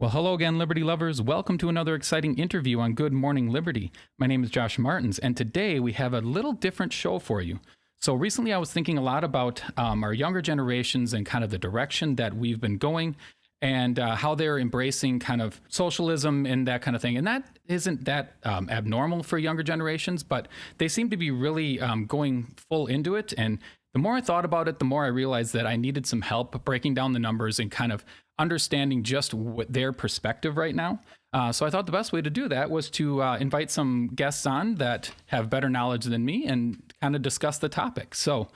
Well, hello again, Liberty lovers. Welcome to another exciting interview on Good Morning Liberty. My name is Josh Martins, and today we have a little different show for you. So recently I was thinking a lot about our younger generations and kind of the direction that we've been going and how they're embracing kind of socialism and that kind of thing. And that isn't that abnormal for younger generations, but they seem to be really going full into it. And the more I thought about it, the more I realized that I needed some help breaking down the numbers and kind of understanding just what their perspective right now. So I thought the best way to do that was to invite some guests on that have better knowledge than me and kind of discuss the topic. So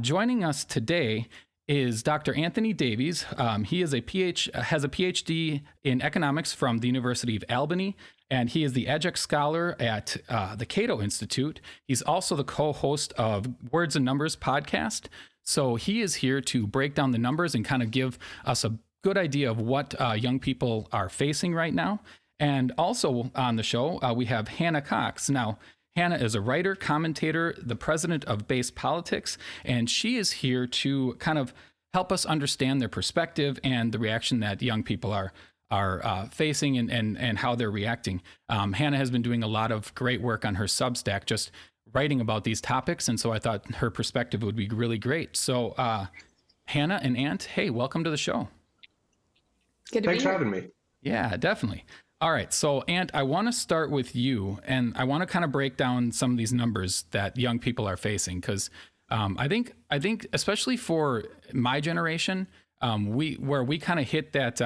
joining us today is Dr. Antony Davies. He is has a PhD in economics from the University of Albany, and he is the adjunct scholar at the Cato Institute. He's also the co-host of Words and Numbers podcast. So he is here to break down the numbers and kind of give us a good idea of what young people are facing right now. And also on the show, we have Hannah Cox. Now, Hannah is a writer, commentator, the president of BASEDPolitics, and she is here to kind of help us understand their perspective and the reaction that young people are facing and how they're reacting. Hannah has been doing a lot of great work on her Substack, just writing about these topics, and so I thought her perspective would be really great. So Hannah and Ant, hey, welcome to the show. Good to Thanks be for here. having me. Yeah, definitely. All right. So, Ant, I want to start with you, and I want to kind of break down some of these numbers that young people are facing, because I think especially for my generation, we kind of hit that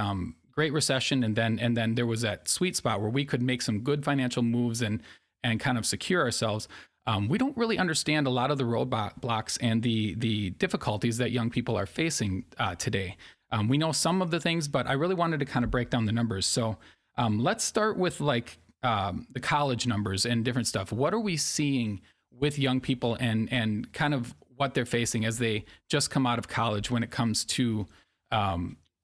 Great Recession, and then there was that sweet spot where we could make some good financial moves and kind of secure ourselves. We don't really understand a lot of the roadblocks and the difficulties that young people are facing today. We know some of the things, but I really wanted to kind of break down the numbers. So let's start with like the college numbers and different stuff. What are we seeing with young people and kind of what they're facing as they just come out of college when it comes to,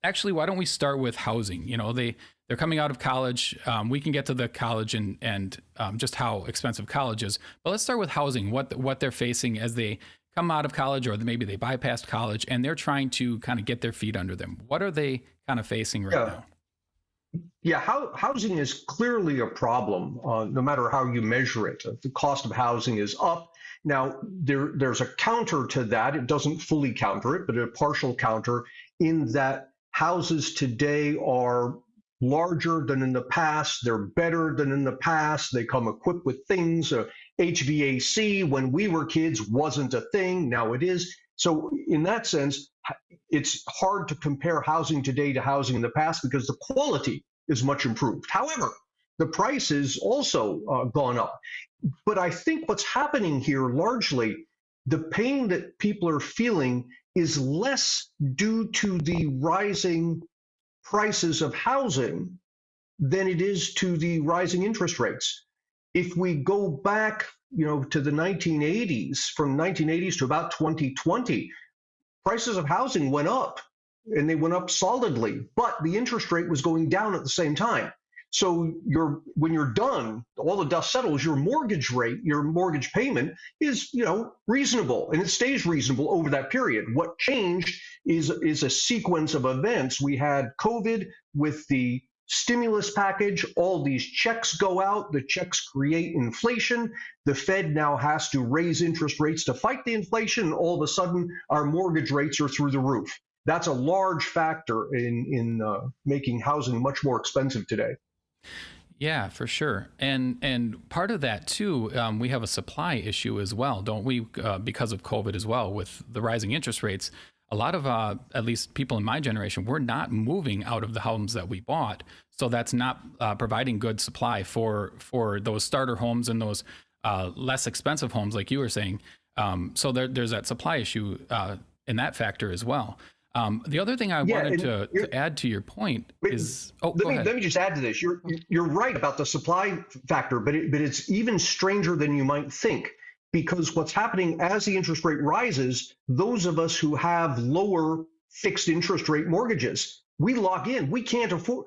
actually, why don't we start with housing? You know, they're coming out of college. We can get to the college and just how expensive college is, but let's start with housing, what they're facing as they come out of college, or maybe they bypassed college and they're trying to kind of get their feet under them. What are they kind of facing right now? Yeah, housing is clearly a problem, no matter how you measure it. The cost of housing is up. Now, there's a counter to that. It doesn't fully counter it, but a partial counter in that houses today are larger than in the past. They're better than in the past. They come equipped with things. HVAC, when we were kids, wasn't a thing. Now it is. So in that sense, it's hard to compare housing today to housing in the past because the quality is much improved. However, the price is also gone up. But I think what's happening here largely, the pain that people are feeling is less due to the rising prices of housing than it is to the rising interest rates. If we go back, to the 1980s, from 1980s to about 2020, prices of housing went up, and they went up solidly, but the interest rate was going down at the same time. So when you're done, all the dust settles, your mortgage rate, your mortgage payment is, reasonable, and it stays reasonable over that period. What changed is a sequence of events. We had COVID with the stimulus package. All these checks go out. The checks create inflation. The Fed now has to raise interest rates to fight the inflation. And all of a sudden, our mortgage rates are through the roof. That's a large factor in making housing much more expensive today. Yeah, for sure. And part of that too, we have a supply issue as well, don't we? Because of COVID as well, with the rising interest rates. A lot of, at least people in my generation, we're not moving out of the homes that we bought. So that's not providing good supply for those starter homes and those less expensive homes, like you were saying. So there's that supply issue in that factor as well. The other thing I wanted to add to your point is, let me just add to this. You're right about the supply factor, but it's even stranger than you might think. Because what's happening as the interest rate rises, those of us who have lower fixed interest rate mortgages, we lock in. We can't afford.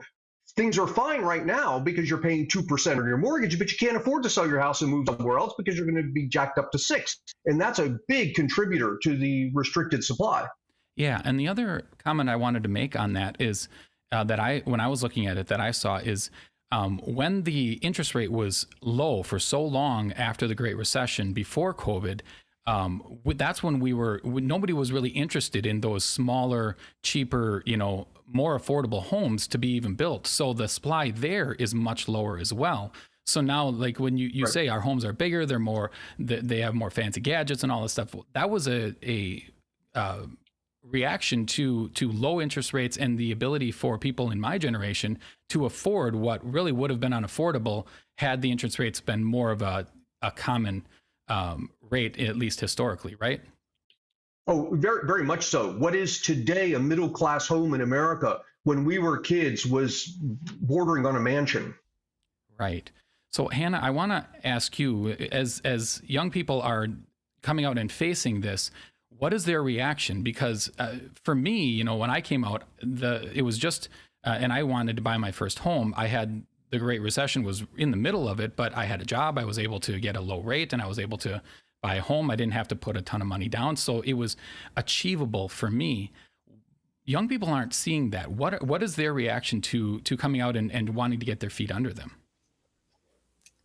Things are fine right now because you're paying 2% on your mortgage, but you can't afford to sell your house and move somewhere else because you're going to be jacked up to 6%. And that's a big contributor to the restricted supply. Yeah. And the other comment I wanted to make on that is when I was looking at it, that I saw is when the interest rate was low for so long after the Great Recession, before COVID, that's when nobody was really interested in those smaller, cheaper, more affordable homes to be even built. So the supply there is much lower as well. So now, like when you say our homes are bigger, they have more fancy gadgets and all this stuff. That was a reaction to low interest rates and the ability for people in my generation to afford what really would have been unaffordable had the interest rates been more of a common rate, at least historically, right? Oh, very, very much so. What is today a middle-class home in America when we were kids was bordering on a mansion. Right. So Hannah, I want to ask you, as young people are coming out and facing this, what is their reaction? Because for me, when I came out, it was just, and I wanted to buy my first home. I had the Great Recession was in the middle of it, but I had a job. I was able to get a low rate and I was able to buy a home. I didn't have to put a ton of money down. So it was achievable for me. Young people aren't seeing that. What is their reaction to coming out and wanting to get their feet under them?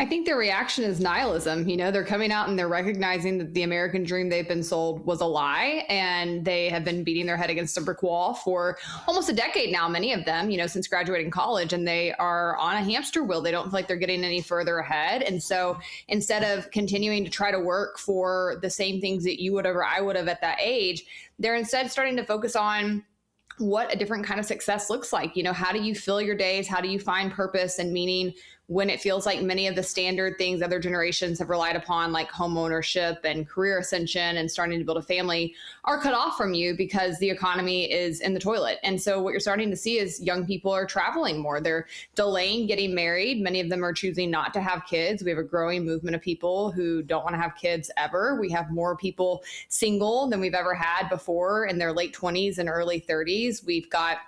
I think their reaction is nihilism. They're coming out and they're recognizing that the American dream they've been sold was a lie, and they have been beating their head against a brick wall for almost a decade now, many of them, since graduating college, and they are on a hamster wheel. They don't feel like they're getting any further ahead. And so instead of continuing to try to work for the same things that you would have or I would have at that age, they're instead starting to focus on what a different kind of success looks like. How do you fill your days? How do you find purpose and meaning when it feels like many of the standard things other generations have relied upon, like home ownership and career ascension and starting to build a family, are cut off from you because the economy is in the toilet? And so what you're starting to see is young people are traveling more. They're delaying getting married. Many of them are choosing not to have kids. We have a growing movement of people who don't want to have kids ever. We have more people single than we've ever had before in their late 20s and early 30s. We've got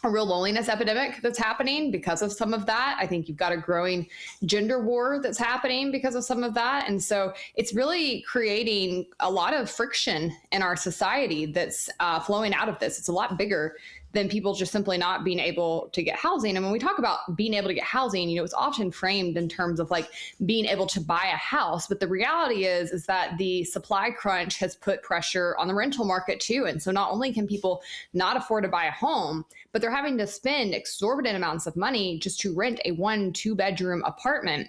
a real loneliness epidemic that's happening because of some of that. I think you've got a growing gender war that's happening because of some of that. And so it's really creating a lot of friction in our society that's flowing out of this. It's a lot bigger than people just simply not being able to get housing. And when we talk about being able to get housing, it's often framed in terms of like being able to buy a house. But the reality is that the supply crunch has put pressure on the rental market too. And so not only can people not afford to buy a home, but they're having to spend exorbitant amounts of money just to rent a 1-2 bedroom apartment.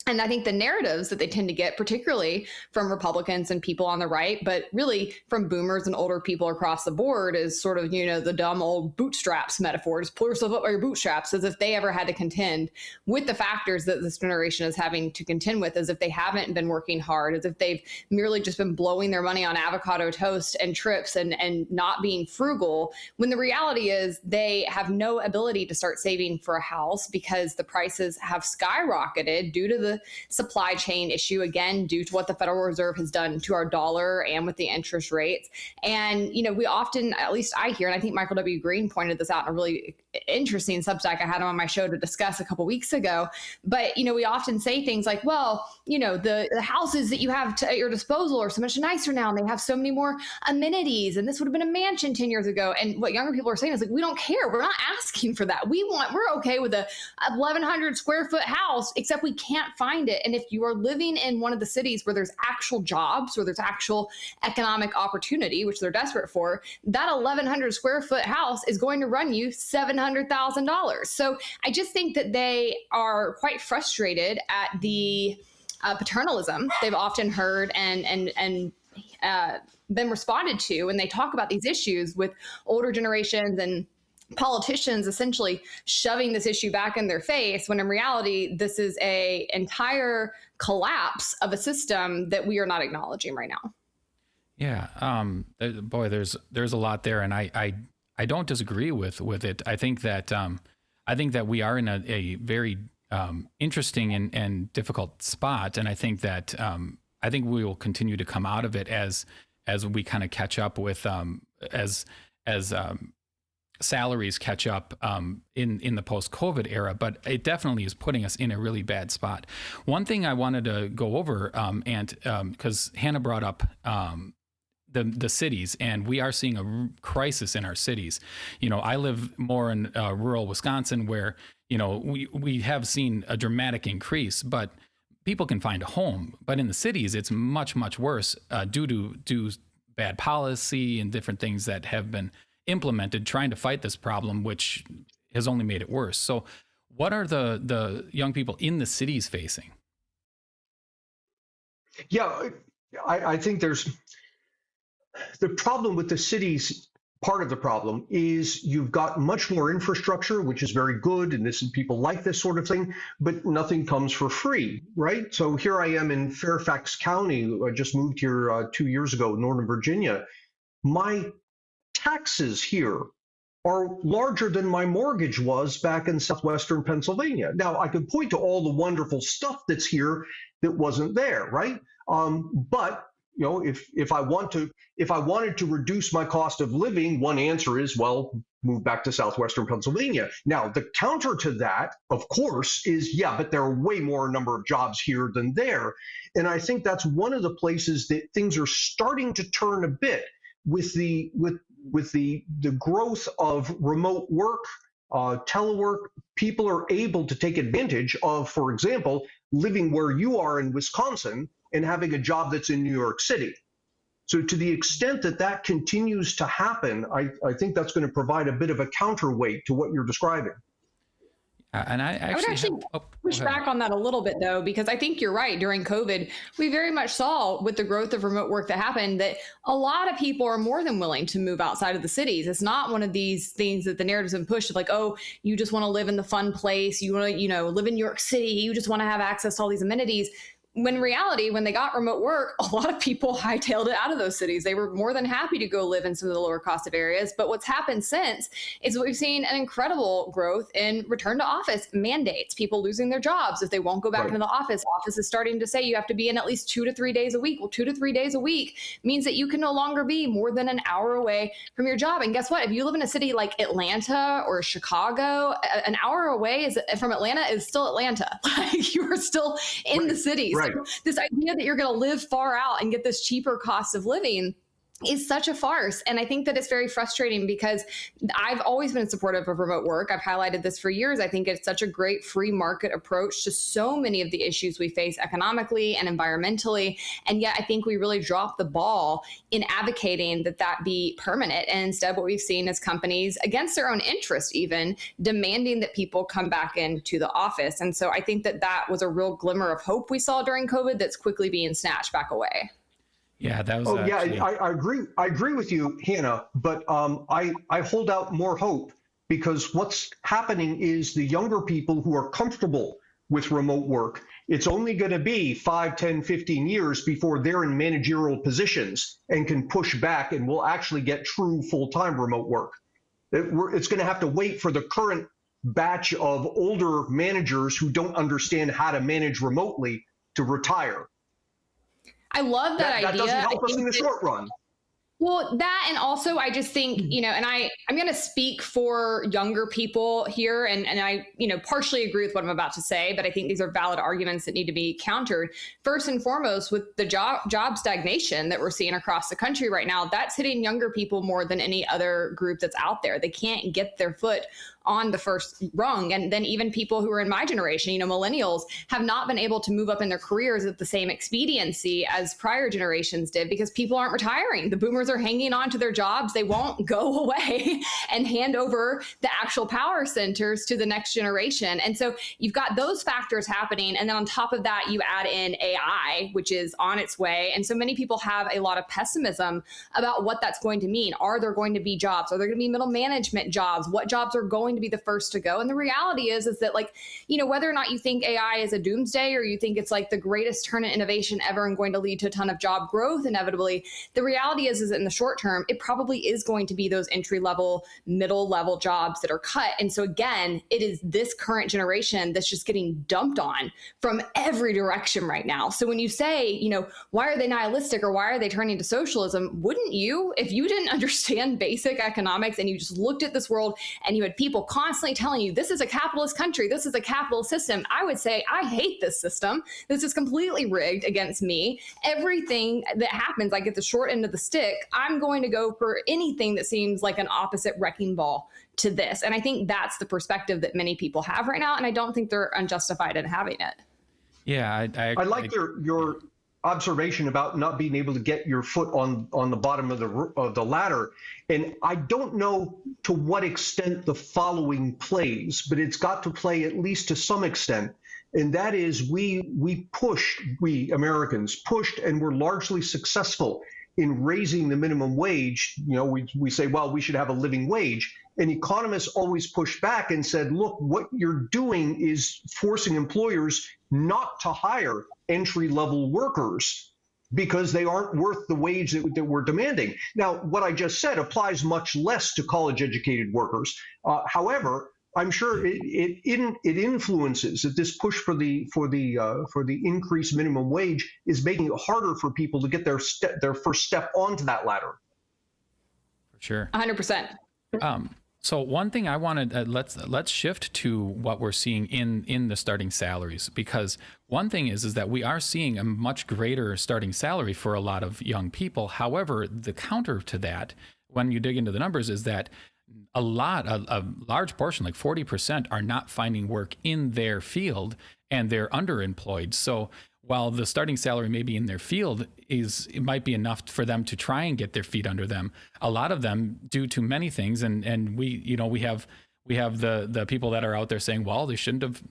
And I think the narratives that they tend to get, particularly from Republicans and people on the right, but really from boomers and older people across the board, is sort of, the dumb old bootstraps metaphor. Just pull yourself up by your bootstraps, as if they ever had to contend with the factors that this generation is having to contend with, as if they haven't been working hard, as if they've merely just been blowing their money on avocado toast and trips and not being frugal, when the reality is they have no ability to start saving for a house because the prices have skyrocketed due to the supply chain issue, again, due to what the Federal Reserve has done to our dollar and with the interest rates. And, we often, at least I hear, and I think Michael W. Green pointed this out in a really interesting Substack I had him on my show to discuss a couple weeks ago. But, we often say things like, well, the houses that you have at your disposal are so much nicer now, and they have so many more amenities, and this would have been a mansion 10 years ago. And what younger people are saying is like, we don't care. We're not asking for that. We're okay with a 1,100 square foot house, except we can't find it. And if you are living in one of the cities where there's actual jobs, where there's actual economic opportunity, which they're desperate for, that 1,100 square foot house is going to run you $700,000. So I just think that they are quite frustrated at the paternalism they've often heard and been responded to when they talk about these issues with older generations and politicians essentially shoving this issue back in their face, when in reality, this is a entire collapse of a system that we are not acknowledging right now. Yeah. Boy, there's a lot there. And I don't disagree with it. I think that we are in a very interesting and difficult spot. And I think that we will continue to come out of it as we kind of catch up with as salaries catch up in the post-COVID era, but it definitely is putting us in a really bad spot. One thing I wanted to go over, and because Hannah brought up the cities, and we are seeing a crisis in our cities. I live more in rural Wisconsin, where we have seen a dramatic increase, but people can find a home. But in the cities, it's much, much worse due to bad policy and different things that have been implemented trying to fight this problem, which has only made it worse. So what are the young people in the cities facing? Yeah, I think there's the problem with the cities. Part of the problem is you've got much more infrastructure, which is very good, and people like this sort of thing, but nothing comes for free, right? So here I am in Fairfax County. I just moved here 2 years ago, Northern Virginia. My taxes here are larger than my mortgage was back in southwestern Pennsylvania. Now, I could point to all the wonderful stuff that's here that wasn't there, right? But if I wanted to reduce my cost of living, one answer is, well, move back to southwestern Pennsylvania. Now, the counter to that, of course, is, yeah, but there are way more number of jobs here than there. And I think that's one of the places that things are starting to turn a bit with the growth of remote work, telework. People are able to take advantage of, for example, living where you are in Wisconsin and having a job that's in New York City. So to the extent that that continues to happen, I think that's going to provide a bit of a counterweight to what you're describing. And I would actually push back on that a little bit, though, because I think you're right. During COVID, we very much saw with the growth of remote work that happened that a lot of people are more than willing to move outside of the cities. It's not one of these things that the narrative's been pushed of like, oh, you just want to live in the fun place. You want to, live in New York City. You just want to have access to all these amenities. When in reality, when they got remote work, a lot of people hightailed it out of those cities. They were more than happy to go live in some of the lower cost of areas. But what's happened since is we've seen an incredible growth in return to office mandates, people losing their jobs if they won't go back into the office. Office is starting to say you have to be in at least 2 to 3 days a week. Well, 2 to 3 days a week means that you can no longer be more than an hour away from your job. And guess what? If you live in a city like Atlanta or Chicago, an hour away from Atlanta is still Atlanta. Like you are still in the city. So this idea that you're going to live far out and get this cheaper cost of living is such a farce. And I think that it's very frustrating because I've always been supportive of remote work. I've highlighted this for years. I think it's such a great free market approach to so many of the issues we face economically and environmentally. And yet I think we really dropped the ball in advocating that that be permanent. And instead what we've seen is companies, against their own interest even, demanding that people come back into the office. And so I think that that was a real glimmer of hope we saw during COVID that's quickly being snatched back away. Yeah, that was. I agree. I agree with you, Hannah. But I hold out more hope because what's happening is the younger people who are comfortable with remote work, it's only going to be 5, 10, 15 years before they're in managerial positions and can push back and will actually get true full-time remote work. It's going to have to wait for the current batch of older managers who don't understand how to manage remotely to retire. I love that idea. That doesn't help us in the short run. Well, that, and also I just think, and I'm going to speak for younger people here, and I, partially agree with what I'm about to say, but I think these are valid arguments that need to be countered. First and foremost, with the job stagnation that we're seeing across the country right now, that's hitting younger people more than any other group that's out there. They can't get their foot on the first rung. And then even people who are in my generation, millennials, have not been able to move up in their careers at the same expediency as prior generations did because people aren't retiring. The boomers are hanging on to their jobs. They won't go away and hand over the actual power centers to the next generation. And so you've got those factors happening. And then on top of that, you add in AI, which is on its way. And so many people have a lot of pessimism about what that's going to mean. Are there going to be jobs? Are there going to be middle management jobs? What jobs are going to be the first to go? And the reality is that whether or not you think AI is a doomsday or you think it's like the greatest turn in innovation ever and going to lead to a ton of job growth inevitably, the reality is in the short term, it probably is going to be those entry level, middle level jobs that are cut. And so again, it is this current generation that's just getting dumped on from every direction right now. So when you say, why are they nihilistic or why are they turning to socialism? Wouldn't you, if you didn't understand basic economics and you just looked at this world and you had people people constantly telling you this is a capitalist country, this is a capitalist system, I would say, I hate this system. This is completely rigged against me. Everything that happens, I get the short end of the stick. I'm going to go for anything that seems like an opposite wrecking ball to this. And I think that's the perspective that many people have right now. And I don't think they're unjustified in having it. Yeah, I like your observation about not being able to get your foot on the bottom of the ladder. And I don't know to what extent the following plays, but it's got to play at least to some extent. And that is we Americans pushed and were largely successful in raising the minimum wage. You know, we say, well, we should have a living wage. And economists always pushed back and said, look, what you're doing is forcing employers not to hire entry-level workers because they aren't worth the wage that we're demanding. Now, what I just said applies much less to college-educated workers. However, I'm sure it influences that this push for the increased minimum wage is making it harder for people to get their first step onto that ladder. For sure. 100%. So one thing I wanted, let's shift to what we're seeing in the starting salaries, because one thing is that we are seeing a much greater starting salary for a lot of young people. However, the counter to that, when you dig into the numbers, is that a large portion, like 40%, are not finding work in their field and they're underemployed. So while the starting salary maybe in their field it might be enough for them to try and get their feet under them, a lot of them, due to many things, and we have the people that are out there saying, well, they shouldn't have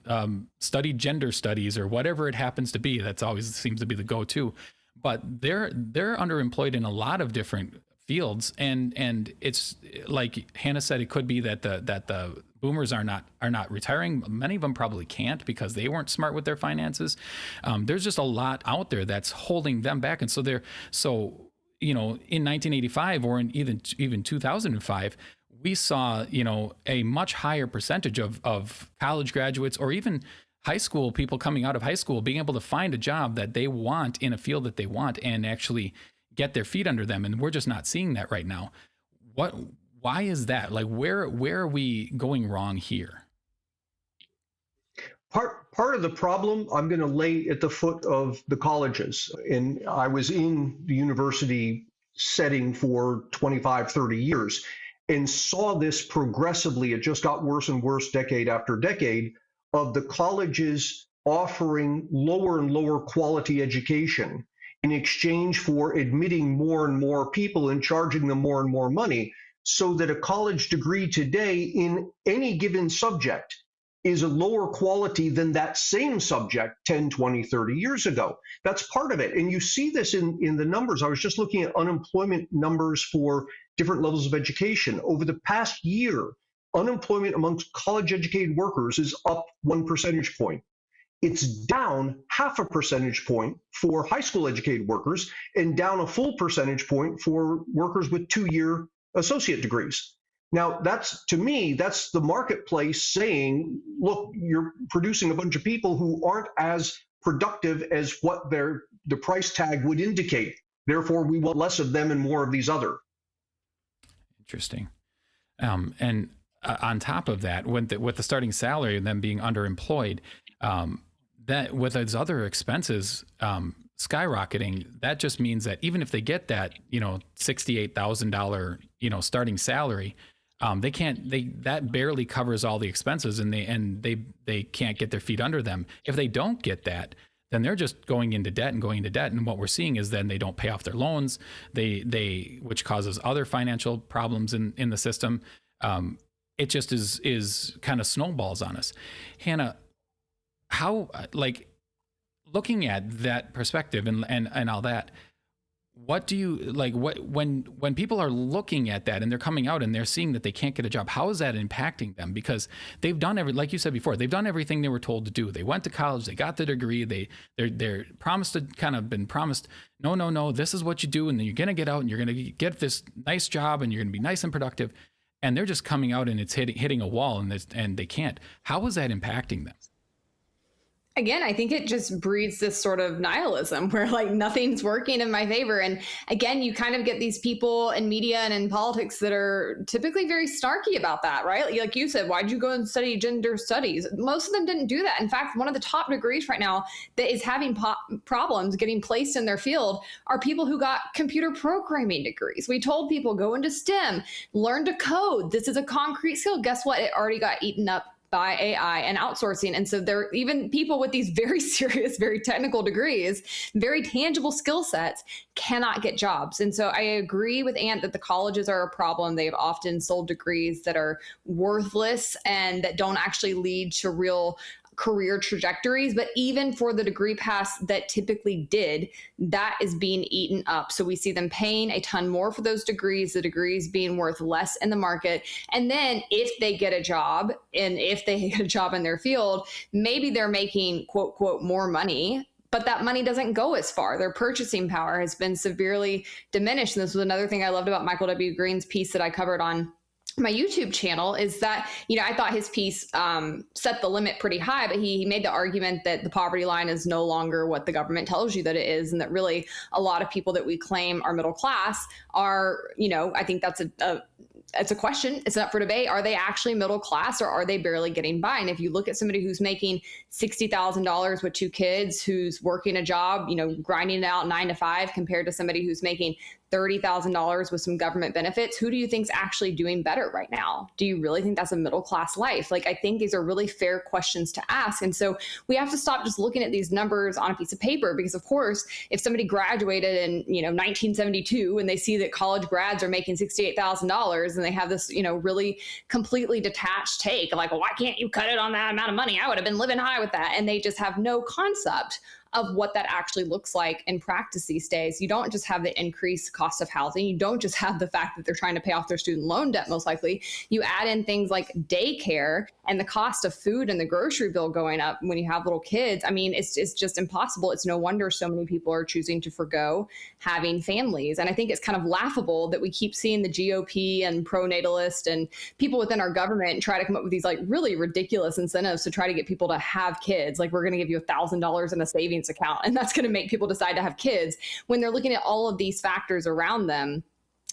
studied gender studies or whatever it happens to be. That's always seems to be the go-to. But they're underemployed in a lot of different fields, and it's like Hannah said, it could be that the boomers are not retiring. Many of them probably can't because they weren't smart with their finances. There's just a lot out there that's holding them back, and so in 1985 or in even 2005, we saw a much higher percentage of college graduates or even high school people coming out of high school being able to find a job that they want in a field that they want and actually get their feet under them. And we're just not seeing that right now. Why is that? Like, where are we going wrong here? Part of the problem I'm going to lay at the foot of the colleges. And I was in the university setting for 25, 30 years and saw this progressively. It just got worse and worse decade after decade of the colleges offering lower and lower quality education in exchange for admitting more and more people and charging them more and more money, so that a college degree today in any given subject is a lower quality than that same subject 10, 20, 30 years ago. That's part of it. And you see this in the numbers. I was just looking at unemployment numbers for different levels of education. Over the past year, unemployment amongst college-educated workers is up 1 percentage point. It's down 0.5 percentage point for high school educated workers and down a full percentage point for workers with 2-year associate degrees. Now, to me, that's the marketplace saying, look, you're producing a bunch of people who aren't as productive as what the price tag would indicate. Therefore, we want less of them and more of these other. Interesting. And on top of that, with the starting salary and them being underemployed, that with those other expenses skyrocketing, that just means that even if they get that $68,000 starting salary, that barely covers all the expenses, and they can't get their feet under them. If they don't get that, then they're just going into debt. And what we're seeing is then they don't pay off their loans, which causes other financial problems in the system. It just is kind of snowballs on us. Hannah, how, like, looking at that perspective and all that, what do you like? When people are looking at that and they're coming out and they're seeing that they can't get a job, how is that impacting them? Because they've done like you said before, they've done everything they were told to do. They went to college, they got the degree, they're been promised, no, this is what you do, and then you're gonna get out and you're gonna get this nice job and you're gonna be nice and productive, and they're just coming out and it's hitting a wall and they can't. How is that impacting them? Again, I think it just breeds this sort of nihilism where like nothing's working in my favor. And again, you kind of get these people in media and in politics that are typically very snarky about that, right? Like you said, why'd you go and study gender studies? Most of them didn't do that. In fact, one of the top degrees right now that is having problems getting placed in their field are people who got computer programming degrees. We told people go into STEM, learn to code. This is a concrete skill. Guess what? It already got eaten up by AI and outsourcing. And so there are even people with these very serious, very technical degrees, very tangible skill sets cannot get jobs. And so I agree with Ant that the colleges are a problem. They've often sold degrees that are worthless and that don't actually lead to real career trajectories. But even for the degree pass that typically did, that is being eaten up. So we see them paying a ton more for those degrees, the degrees being worth less in the market. And then if they get a job and if they get a job in their field, maybe they're making quote, quote, more money, but that money doesn't go as far. Their purchasing power has been severely diminished. And this was another thing I loved about Michael W. Green's piece that I covered on my YouTube channel is that, I thought his piece set the limit pretty high, but he made the argument that the poverty line is no longer what the government tells you that it is. And that really a lot of people that we claim are middle class are, I think that's it's a question. It's up for debate. Are they actually middle class or are they barely getting by? And if you look at somebody who's making $60,000 with 2 kids, who's working a job, grinding it out 9 to 5 compared to somebody who's making $30,000 with some government benefits, who do you think's actually doing better right now? Do you really think that's a middle class life? Like, I think these are really fair questions to ask. And so we have to stop just looking at these numbers on a piece of paper, because of course, if somebody graduated in, 1972 and they see that college grads are making $68,000 and they have this, really completely detached take like, well, why can't you cut it on that amount of money? I would have been living high with that. And they just have no concept of what that actually looks like in practice these days. You don't just have the increased cost of housing. You don't just have the fact that they're trying to pay off their student loan debt, most likely. You add in things like daycare and the cost of food and the grocery bill going up when you have little kids. I mean, it's just impossible. It's no wonder so many people are choosing to forgo having families. And I think it's kind of laughable that we keep seeing the GOP and pro-natalist and people within our government try to come up with these like really ridiculous incentives to try to get people to have kids. Like, we're going to give you $1,000 in a savings account, and that's going to make people decide to have kids when they're looking at all of these factors around them.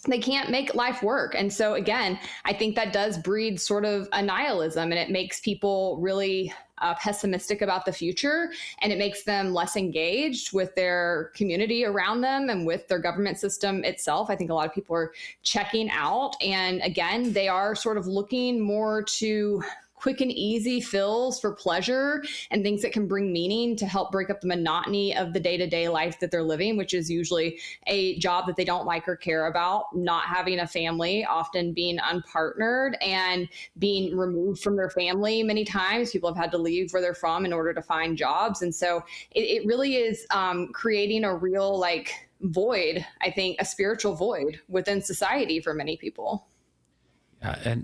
They can't make life work. And so again, I think that does breed sort of a nihilism, and it makes people really pessimistic about the future, and it makes them less engaged with their community around them and with their government system itself. I think a lot of people are checking out, and again, they are sort of looking more to quick and easy fills for pleasure and things that can bring meaning to help break up the monotony of the day-to-day life that they're living, which is usually a job that they don't like or care about, not having a family, often being unpartnered and being removed from their family. Many times people have had to leave where they're from in order to find jobs. And so it really is creating a real void, I think, a spiritual void within society for many people. Yeah,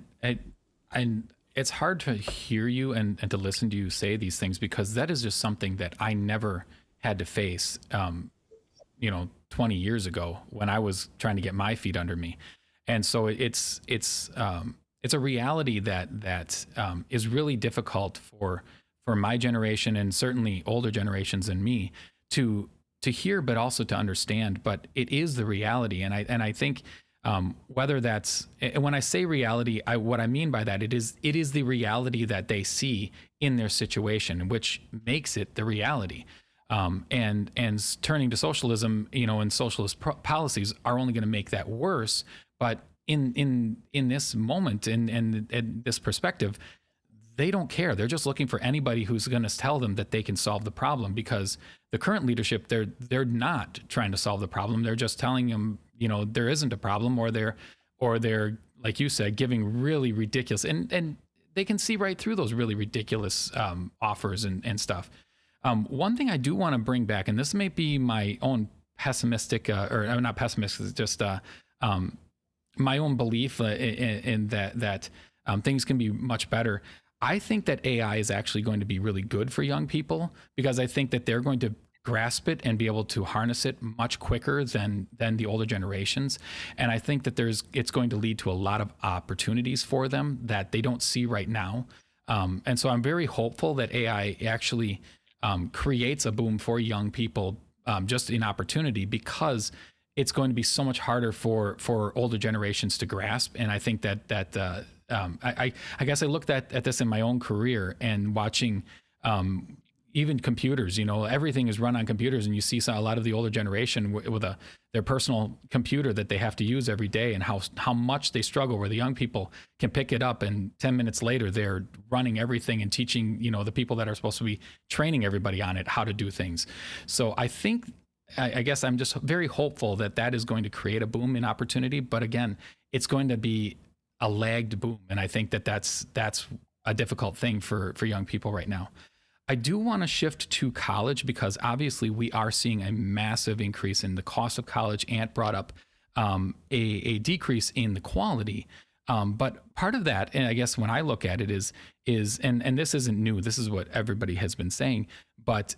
and it's hard to hear you and to listen to you say these things, because that is just something that I never had to face, 20 years ago when I was trying to get my feet under me. And so it's a reality that is really difficult for my generation and certainly older generations than me to hear, but also to understand. But it is the reality, and I think. Whether that's, when I say reality, what I mean by that, it is the reality that they see in their situation, which makes it the reality. And turning to socialism, and socialist policies are only going to make that worse. But in this moment, in this perspective, they don't care. They're just looking for anybody who's going to tell them that they can solve the problem, because the current leadership, they're not trying to solve the problem. They're just telling them, there isn't a problem, or they're like you said, giving really ridiculous, and they can see right through those really ridiculous offers and stuff. One thing I do want to bring back, and this may be my own pessimistic, or not pessimistic, just my own belief in that things can be much better. I think that AI is actually going to be really good for young people, because I think that they're going to grasp it and be able to harness it much quicker than the older generations. And I think that it's going to lead to a lot of opportunities for them that they don't see right now. And so I'm very hopeful that AI actually creates a boom for young people, just in opportunity, because it's going to be so much harder for older generations to grasp. And I think I guess I looked at this in my own career and watching even computers, everything is run on computers, and you see a lot of the older generation with their personal computer that they have to use every day, and how much they struggle, where the young people can pick it up and 10 minutes later they're running everything and teaching, the people that are supposed to be training everybody on it how to do things. So I guess I'm just very hopeful that is going to create a boom in opportunity. But again, it's going to be a lagged boom. And I think that's a difficult thing for young people right now. I do want to shift to college, because obviously we are seeing a massive increase in the cost of college. Ant brought up a decrease in the quality. But part of that, and I guess when I look at it is and this isn't new, this is what everybody has been saying, but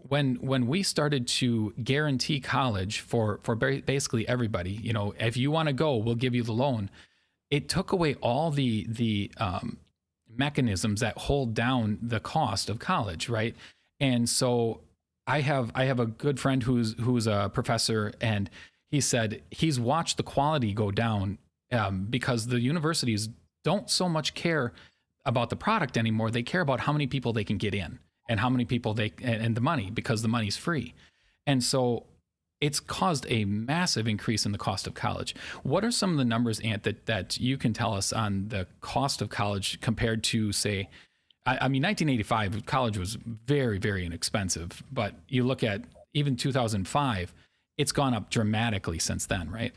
when we started to guarantee college for basically everybody, if you want to go, we'll give you the loan. It took away all the mechanisms that hold down the cost of college, right? And so I have a good friend who's a professor, and he said he's watched the quality go down because the universities don't so much care about the product anymore. They care about how many people they can get in and how many people and the money, because the money's free. And so it's caused a massive increase in the cost of college. What are some of the numbers, Ant, that you can tell us on the cost of college compared to, say, I mean, 1985, college was very, very inexpensive, but you look at even 2005, it's gone up dramatically since then, right?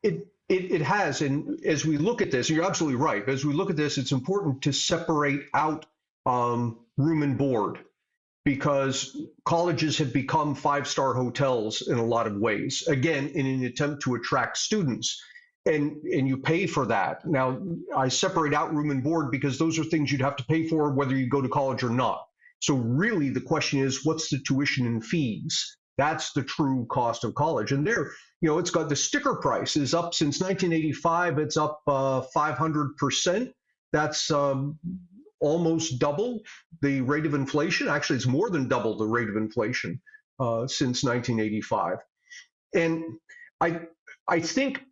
It has. And as we look at this, you're absolutely right. As we look at this, it's important to separate out room and board, because colleges have become five-star hotels in a lot of ways, again, in an attempt to attract students. And you pay for that. Now, I separate out room and board because those are things you'd have to pay for whether you go to college or not. So really the question is, what's the tuition and fees? That's the true cost of college. And there, it's got the sticker price is up since 1985. It's up 500%. That's almost double the rate of inflation. Actually, it's more than double the rate of inflation since 1985. And I think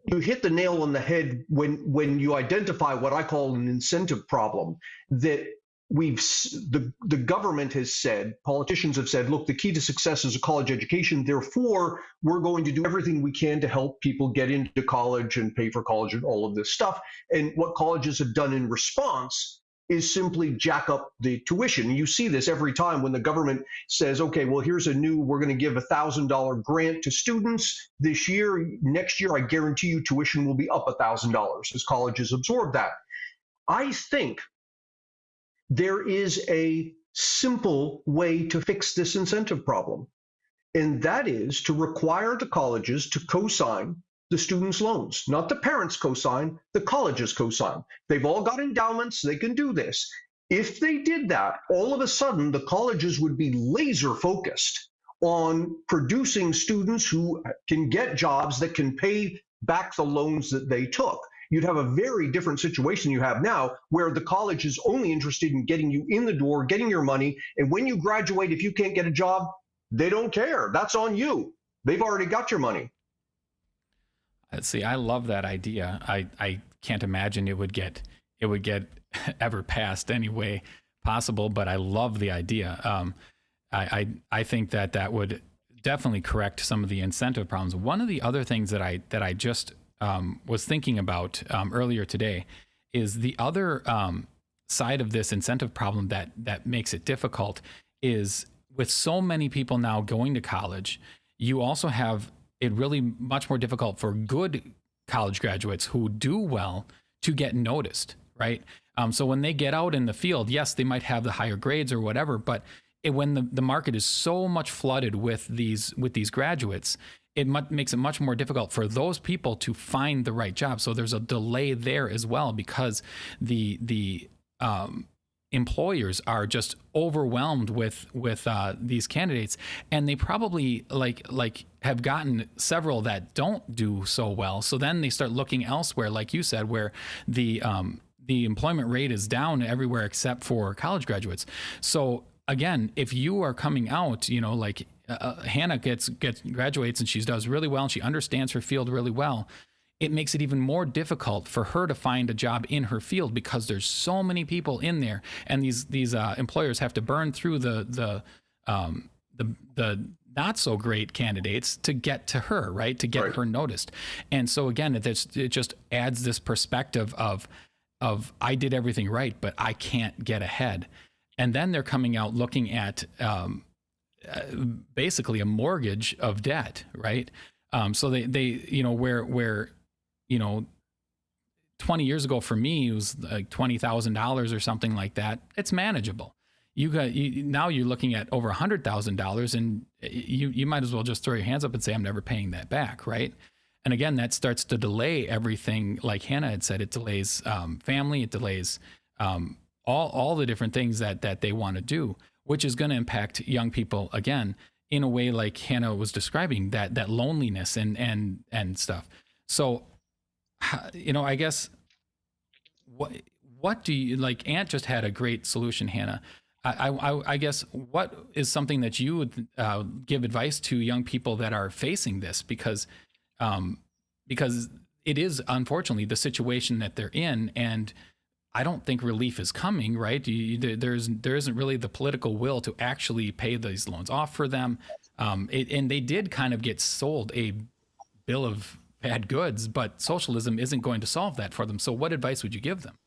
you hit the nail on the head when you identify what I call an incentive problem, that the government has said, politicians have said, look, the key to success is a college education. Therefore, we're going to do everything we can to help people get into college and pay for college and all of this stuff. And what colleges have done in response is simply jack up the tuition. You see this every time when the government says, okay, well, we're going to give $1,000 grant to students this year. Next year, I guarantee you tuition will be up $1,000 as colleges absorb that. I think there is a simple way to fix this incentive problem, and that is to require the colleges to co-sign the students' loans. Not the parents co-sign, the colleges co-sign. They've all got endowments, they can do this. If they did that, all of a sudden the colleges would be laser focused on producing students who can get jobs that can pay back the loans that they took. You'd have a very different situation you have now, where the college is only interested in getting you in the door, getting your money, and when you graduate, if you can't get a job, they don't care. That's on you. They've already got your money. See, I love that idea. I can't imagine it would get ever passed any way possible, but I love the idea. I think that would definitely correct some of the incentive problems. One of the other things that I just was thinking about earlier today is the other side of this incentive problem that makes it difficult is, with so many people now going to college, you also have it really much more difficult for good college graduates who do well to get noticed, right? So when they get out in the field, yes, they might have the higher grades or whatever, but when the market is so much flooded with these graduates, it makes it much more difficult for those people to find the right job. So there's a delay there as well, because the employers are just overwhelmed with these candidates, and they probably like have gotten several that don't do so well. So then they start looking elsewhere, like you said, where the employment rate is down everywhere except for college graduates. So again, if you are coming out, like Hannah graduates and she does really well and she understands her field really well, it makes it even more difficult for her to find a job in her field because there's so many people in there, and these employers have to burn through the not so great candidates to get to her, right? To get her noticed. And so again, it just adds this perspective of I did everything right, but I can't get ahead. And then they're coming out looking at basically a mortgage of debt, right? So they where 20 years ago for me, it was like $20,000 or something like that. It's manageable. Now you're looking at over $100,000, and you might as well just throw your hands up and say, I'm never paying that back, right? And again, that starts to delay everything. Like Hannah had said, it delays family, it delays all the different things that they want to do, which is going to impact young people again in a way like Hannah was describing, that loneliness and stuff. So, I guess what do you like? Ant just had a great solution, Hannah. I guess what is something that you would give advice to young people that are facing this, because it is unfortunately the situation that they're in, and I don't think relief is coming, right? There isn't really the political will to actually pay these loans off for them, and they did kind of get sold a bill of bad goods, but socialism isn't going to solve that for them. So what advice would you give them?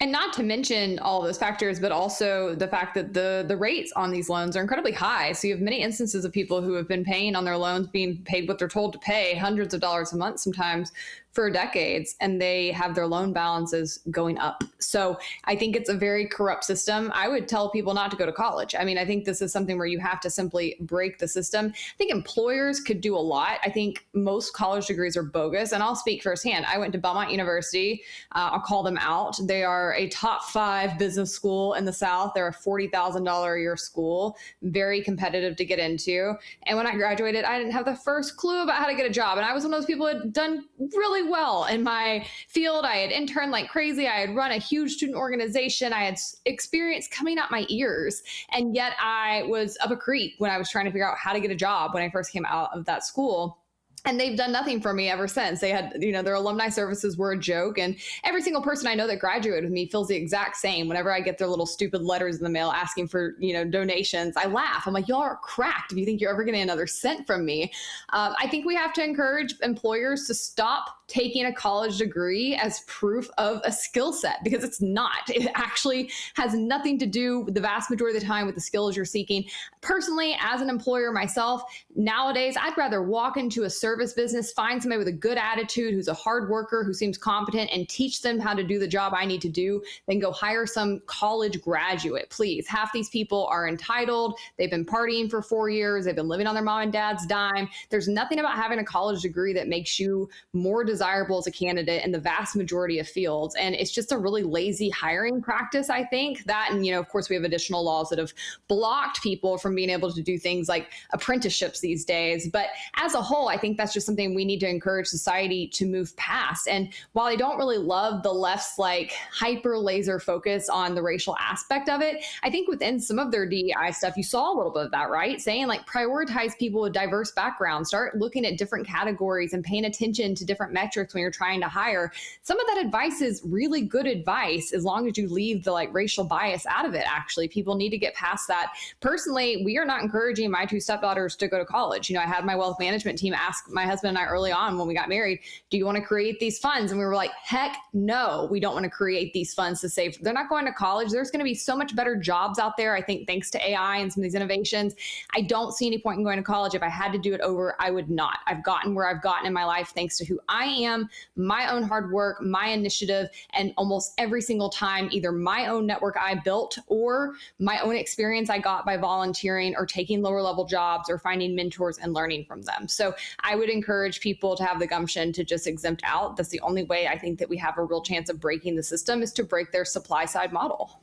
And not to mention all those factors, but also the fact that the rates on these loans are incredibly high. So you have many instances of people who have been paying on their loans, being paid what they're told to pay, hundreds of dollars a month sometimes, for decades, and they have their loan balances going up. So I think it's a very corrupt system. I would tell people not to go to college. I mean, I think this is something where you have to simply break the system. I think employers could do a lot. I think most college degrees are bogus, and I'll speak firsthand. I went to Belmont University. I'll call them out. They are a top 5 business school in the South. They're a $40,000 a year school, very competitive to get into. And when I graduated, I didn't have the first clue about how to get a job. And I was one of those people who had done really well in my field. I had interned like crazy. I had run a huge student organization. I had experience coming out my ears. And yet I was up a creek when I was trying to figure out how to get a job when I first came out of that school. And they've done nothing for me ever since. They had, their alumni services were a joke. And every single person I know that graduated with me feels the exact same. Whenever I get their little stupid letters in the mail asking for, donations, I laugh. I'm like, y'all are cracked if you think you're ever getting another cent from me. I think we have to encourage employers to stop taking a college degree as proof of a skill set, because it's not. It actually has nothing to do the vast majority of the time with the skills you're seeking. Personally, as an employer myself, nowadays, I'd rather walk into a service business, find somebody with a good attitude, who's a hard worker, who seems competent, and teach them how to do the job I need to do, than go hire some college graduate. Please. Half these people are entitled. They've been partying for 4 years. They've been living on their mom and dad's dime. There's nothing about having a college degree that makes you more desirable as a candidate in the vast majority of fields. And it's just a really lazy hiring practice, I think. That, and, of course, we have additional laws that have blocked people from being able to do things like apprenticeships these days. But as a whole, I think that's just something we need to encourage society to move past. And while I don't really love the left's like hyper laser focus on the racial aspect of it, I think within some of their DEI stuff, you saw a little bit of that, right? Saying like prioritize people with diverse backgrounds, start looking at different categories and paying attention to different metrics when you're trying to hire. Some of that advice is really good advice as long as you leave the like racial bias out of it. Actually, people need to get past that. Personally, we are not encouraging my 2 stepdaughters to go to college. I had my wealth management team ask my husband and I early on when we got married, do you want to create these funds? And we were like, heck no, we don't want to create these funds to save. They're not going to college. There's going to be so much better jobs out there, I think, thanks to AI and some of these innovations. I don't see any point in going to college. If I had to do it over, I would not. I've gotten where I've gotten in my life thanks to who I am, my own hard work, my initiative, and almost every single time, either my own network I built or my own experience I got by volunteering or taking lower level jobs or finding mentors and learning from them. So I would encourage people to have the gumption to just exempt out. That's the only way I think that we have a real chance of breaking the system, is to break their supply side model.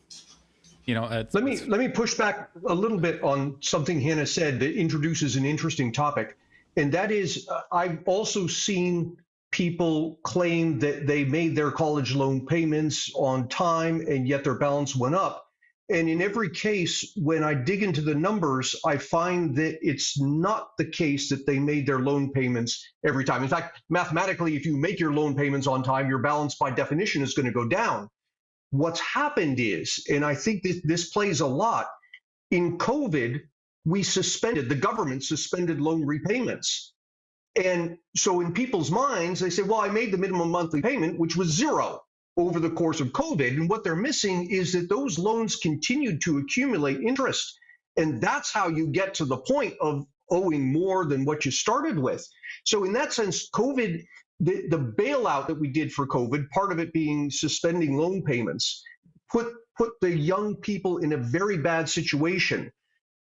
Let me push back a little bit on something Hannah said that introduces an interesting topic. And that is, I've also seen people claim that they made their college loan payments on time and yet their balance went up. And in every case, when I dig into the numbers, I find that it's not the case that they made their loan payments every time. In fact, mathematically, if you make your loan payments on time, your balance by definition is going to go down. What's happened is, and I think this plays a lot, in COVID, the government suspended loan repayments. And so in people's minds, they say, well, I made the minimum monthly payment, which was zero over the course of COVID. And what they're missing is that those loans continued to accumulate interest. And that's how you get to the point of owing more than what you started with. So in that sense, COVID, the bailout that we did for COVID, part of it being suspending loan payments, put the young people in a very bad situation.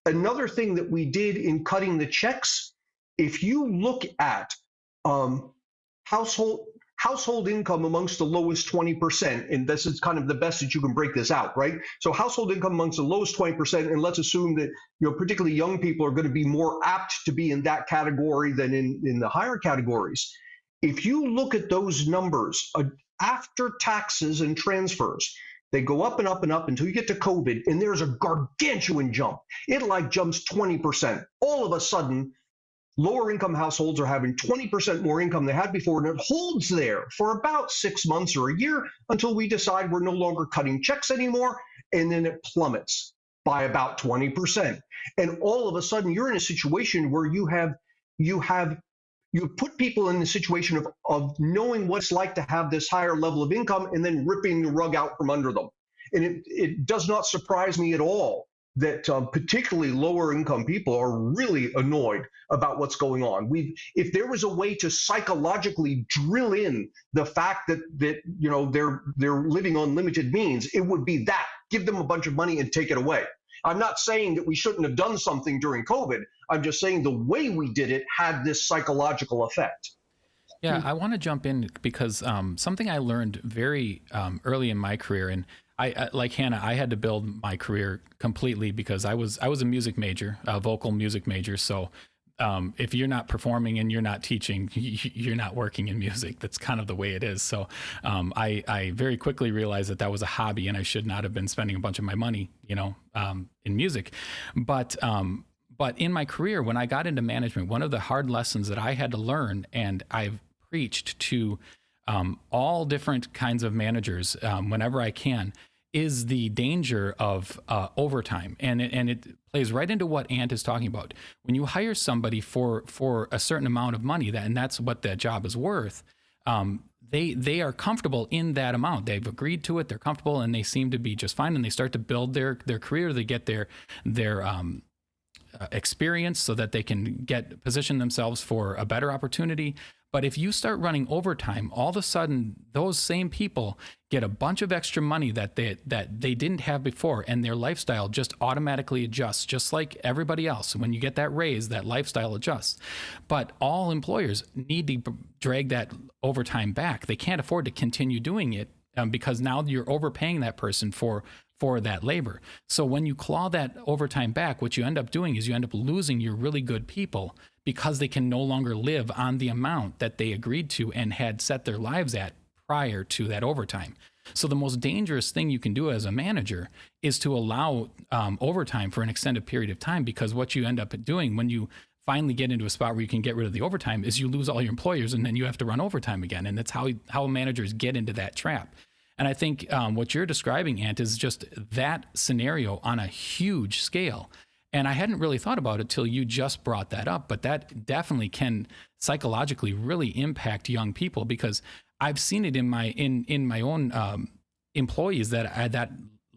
Another thing that we did in cutting the checks, if you look at household income amongst the lowest 20%, and this is kind of the best that you can break this out, right? So household income amongst the lowest 20%, and let's assume that particularly young people are going to be more apt to be in that category than in the higher categories. If you look at those numbers after taxes and transfers, they go up and up and up until you get to COVID, and there's a gargantuan jump. It like jumps 20%. All of a sudden, lower income households are having 20% more income they had before, and it holds there for about 6 months or a year until we decide we're no longer cutting checks anymore, and then it plummets by about 20%. And all of a sudden, you're in a situation where you put people in the situation of knowing what it's like to have this higher level of income and then ripping the rug out from under them. And it does not surprise me at all that particularly lower income people are really annoyed about what's going on. If there was a way to psychologically drill in the fact that they're living on limited means, it would be that. Give them a bunch of money and take it away. I'm not saying that we shouldn't have done something during COVID. I'm just saying the way we did it had this psychological effect. Yeah, I want to jump in because something I learned very early in my career, and I like Hannah, I had to build my career completely because I was a music major, a vocal music major. So if you're not performing and you're not teaching, you're not working in music. That's kind of the way it is. So I very quickly realized that was a hobby and I should not have been spending a bunch of my money, in music. But in my career, when I got into management, one of the hard lessons that I had to learn, and I've preached to all different kinds of managers whenever I can, is the danger of overtime. And it plays right into what Ant is talking about. When you hire somebody for a certain amount of money, and that's what that job is worth, they are comfortable in that amount. They've agreed to it, they're comfortable, and they seem to be just fine, and they start to build their career. They get their experience so that they can position themselves for a better opportunity. But if you start running overtime, all of a sudden those same people get a bunch of extra money that they didn't have before, and their lifestyle just automatically adjusts, just like everybody else. When you get that raise, that lifestyle adjusts. But all employers need to drag that overtime back. They can't afford to continue doing it because now you're overpaying that person for that labor. So when you claw that overtime back, what you end up doing is you end up losing your really good people because they can no longer live on the amount that they agreed to and had set their lives at prior to that overtime. So the most dangerous thing you can do as a manager is to allow overtime for an extended period of time, because what you end up doing when you finally get into a spot where you can get rid of the overtime is you lose all your employers, and then you have to run overtime again. And that's how managers get into that trap. And I think what you're describing, Ant, is just that scenario on a huge scale. And I hadn't really thought about it till you just brought that up, but that definitely can psychologically really impact young people, because I've seen it in my own employees that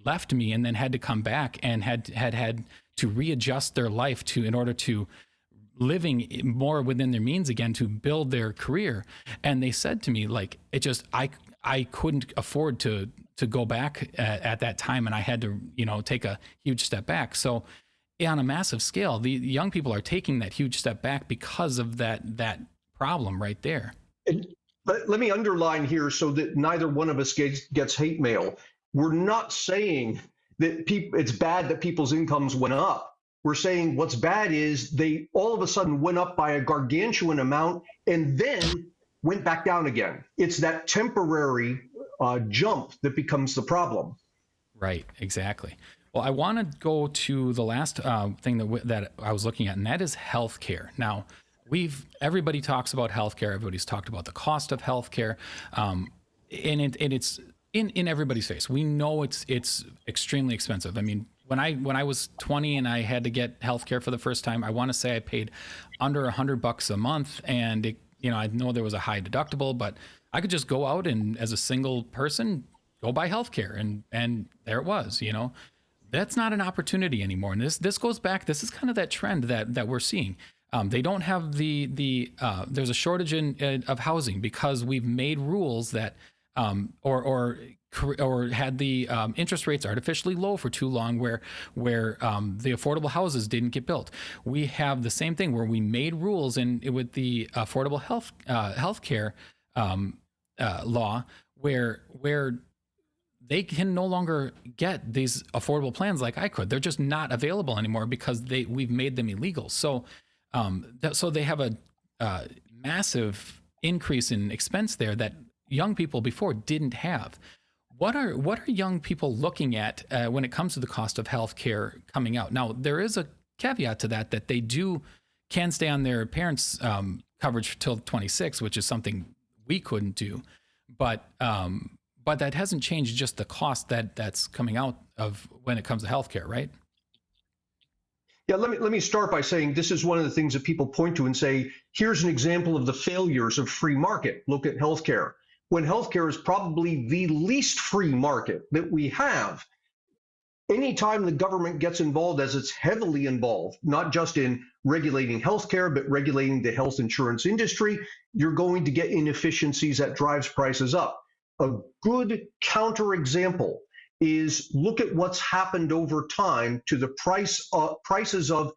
left me and then had to come back and had to readjust their life in order to living more within their means again to build their career. And they said to me, like, I couldn't afford to go back at that time, and I had to, take a huge step back. So on a massive scale, the young people are taking that huge step back because of that problem right there. And let me underline here so that neither one of us gets hate mail. We're not saying that it's bad that people's incomes went up. We're saying what's bad is they all of a sudden went up by a gargantuan amount and then went back down again. It's that temporary jump that becomes the problem. Right, exactly. Well, I want to go to the last thing that I was looking at, and that is healthcare. Now, everybody talks about healthcare. Everybody's talked about the cost of healthcare, and it's in everybody's face. We know it's extremely expensive. I mean, when I was 20 and I had to get healthcare for the first time, I want to say I paid under $100 a month, and I know there was a high deductible, but I could just go out and, as a single person, go buy healthcare, and there it was. That's not an opportunity anymore. And this goes back. This is kind of that trend that we're seeing. They don't have there's a shortage of housing because we've made rules that or had the interest rates artificially low for too long, where the affordable houses didn't get built. We have the same thing where we made rules with the affordable healthcare law where they can no longer get these affordable plans like I could. They're just not available anymore because we've made them illegal. So so they have a massive increase in expense there that young people before didn't have. What are young people looking at when it comes to the cost of healthcare coming out? Now, there is a caveat to that they can stay on their parents' coverage till 26, which is something we couldn't do. But that hasn't changed just the cost that's coming out of when it comes to healthcare, right? Yeah, let me start by saying this is one of the things that people point to and say, here's an example of the failures of free market. Look at healthcare. When healthcare is probably the least free market that we have. Anytime the government gets involved, as it's heavily involved, not just in regulating healthcare, but regulating the health insurance industry, you're going to get inefficiencies that drives prices up. A good counterexample is look at what's happened over time to the prices of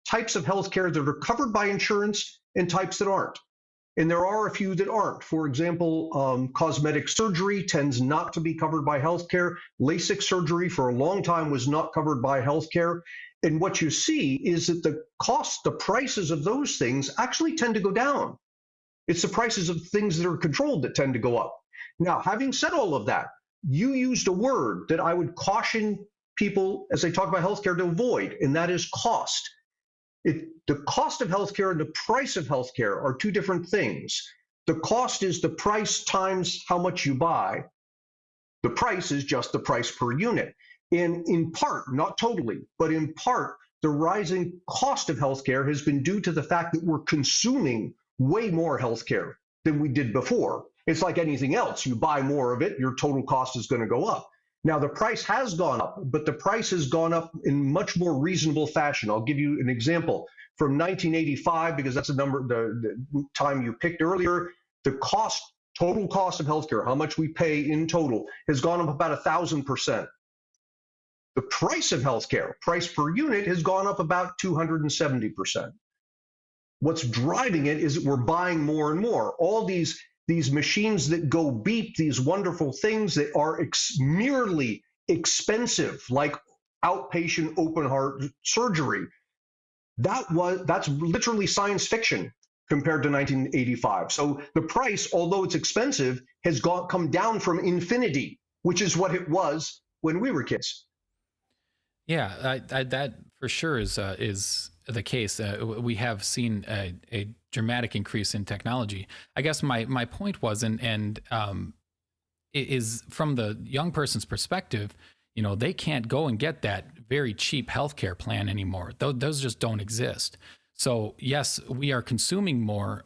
types of healthcare that are covered by insurance and types that aren't. And there are a few that aren't. For example, cosmetic surgery tends not to be covered by healthcare. LASIK surgery for a long time was not covered by healthcare. And what you see is that the prices of those things actually tend to go down. It's the prices of things that are controlled that tend to go up. Now, having said all of that, you used a word that I would caution people as they talk about healthcare to avoid, and that is cost. The cost of healthcare and the price of healthcare are two different things. The cost is the price times how much you buy. The price is just the price per unit. And in part, not totally, but in part, the rising cost of healthcare has been due to the fact that we're consuming way more healthcare than we did before. It's like anything else. You buy more of it, your total cost is going to go up. Now, the price has gone up, but the price has gone up in much more reasonable fashion. I'll give you an example. From 1985, because that's the time you picked earlier, the total cost of healthcare, how much we pay in total, has gone up about 1,000%. The price of healthcare, price per unit, has gone up about 270%. What's driving it is that we're buying more and more. All these machines that go beep, these wonderful things that are merely expensive, like outpatient open heart surgery, that's literally science fiction compared to 1985. So the price, although it's expensive, has come down from infinity, which is what it was when we were kids. Yeah, that for sure is the case. We have seen a dramatic increase in technology. I guess my point was, and it is from the young person's perspective, they can't go and get that very cheap healthcare plan anymore. Those just don't exist. So yes, we are consuming more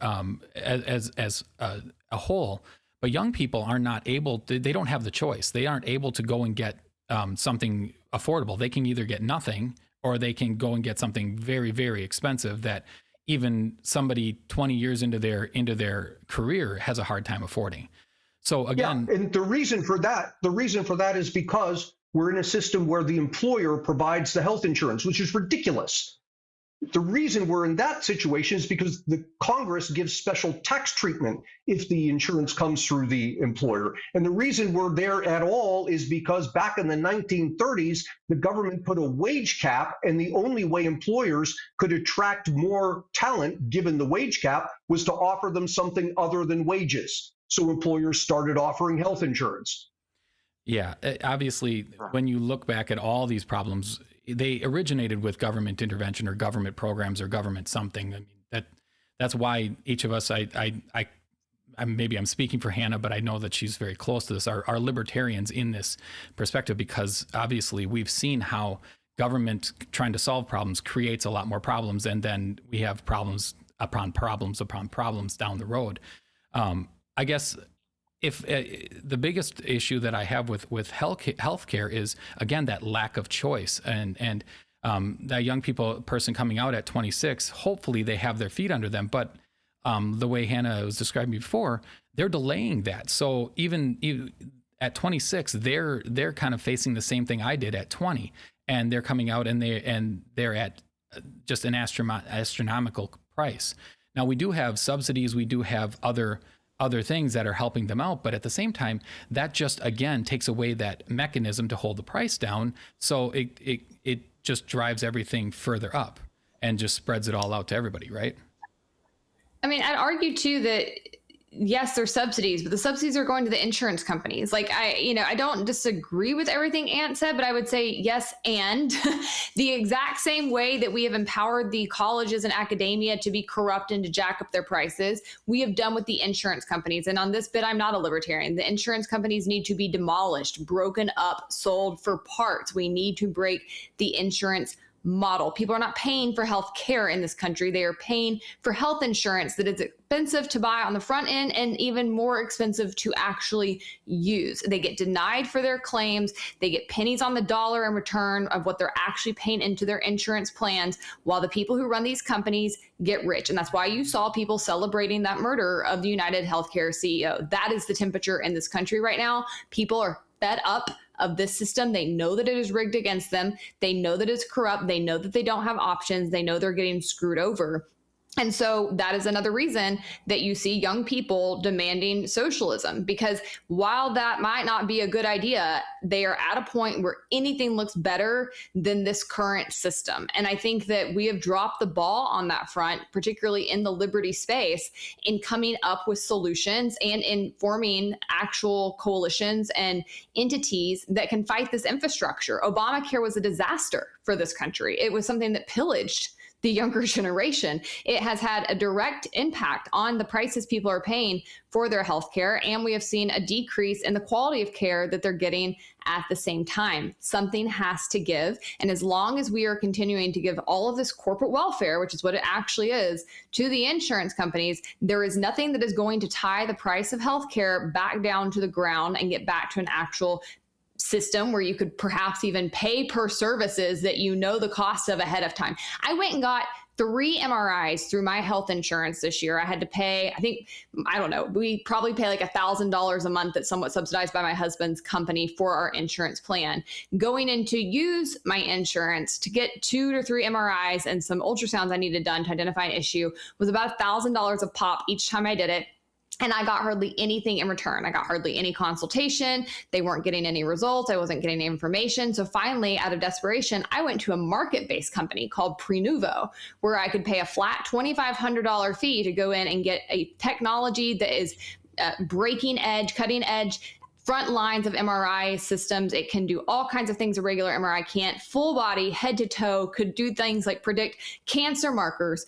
as a whole, but young people are not able to, they don't have the choice. They aren't able to go and get something affordable. They can either get nothing or they can go and get something very, very expensive that even somebody 20 years into their career has a hard time affording. So again, yeah, and the reason for that is because we're in a system where the employer provides the health insurance, which is ridiculous. The reason we're in that situation is because the Congress gives special tax treatment if the insurance comes through the employer. And the reason we're there at all is because back in the 1930s, the government put a wage cap, and the only way employers could attract more talent, given the wage cap, was to offer them something other than wages. So employers started offering health insurance. Yeah, obviously, when you look back at all these problems, they originated with government intervention or government programs or government something. I mean, that's why each of us, maybe I'm speaking for Hannah, but I know that she's very close to this, are libertarians in this perspective, because obviously we've seen how government trying to solve problems creates a lot more problems, and then we have problems upon problems upon problems down the road. I guess if the biggest issue that I have with healthcare is, again, that lack of choice, and that young person coming out at 26, hopefully they have their feet under them, but the way Hannah was describing before, they're delaying that. So even at 26, they're kind of facing the same thing I did at 20, and they're coming out and they're at just an astronomical price. Now, we do have subsidies, we do have other things that are helping them out, but at the same time, that just again takes away that mechanism to hold the price down. So it just drives everything further up and just spreads it all out to everybody, right? I mean, I'd argue too that yes, there's subsidies, but the subsidies are going to the insurance companies. Like I don't disagree with everything Ant said, but I would say yes, and the exact same way that we have empowered the colleges and academia to be corrupt and to jack up their prices, we have done with the insurance companies. And on this bit, I'm not a libertarian. The insurance companies need to be demolished, broken up, sold for parts. We need to break the insurance model. People are not paying for health care in this country. They are paying for health insurance that is expensive to buy on the front end and even more expensive to actually use. They get denied for their claims. They get pennies on the dollar in return of what they're actually paying into their insurance plans, while the people who run these companies get rich. And that's why you saw people celebrating that murder of the United Healthcare CEO. That is the temperature in this country right now. People are fed up of this system. They know that it is rigged against them. They know that it's corrupt. They know that they don't have options. They know they're getting screwed over. And so that is another reason that you see young people demanding socialism, because while that might not be a good idea, they are at a point where anything looks better than this current system. And I think that we have dropped the ball on that front, particularly in the liberty space, in coming up with solutions and in forming actual coalitions and entities that can fight this infrastructure. Obamacare was a disaster for this country. It was something that pillaged the younger generation. It has had a direct impact on the prices people are paying for their health care, and we have seen a decrease in the quality of care that they're getting at the same time. Something has to give, and as long as we are continuing to give all of this corporate welfare, which is what it actually is, to the insurance companies, there is nothing that is going to tie the price of health care back down to the ground and get back to an actual system where you could perhaps even pay per services that you know the cost of ahead of time. I went and got 3 MRIs through my health insurance this year. I had to pay, we probably pay like $1,000 a month that's somewhat subsidized by my husband's company for our insurance plan. Going in to use my insurance to get 2 to 3 MRIs and some ultrasounds I needed done to identify an issue was about $1,000 a pop each time I did it. And I got hardly anything in return. I got hardly any consultation. They weren't getting any results. I wasn't getting any information. So finally, out of desperation, I went to a market-based company called Prenuvo, where I could pay a flat $2,500 fee to go in and get a technology that is breaking edge, cutting edge, front lines of MRI systems. It can do all kinds of things a regular MRI can't. Full body, head to toe, could do things like predict cancer markers,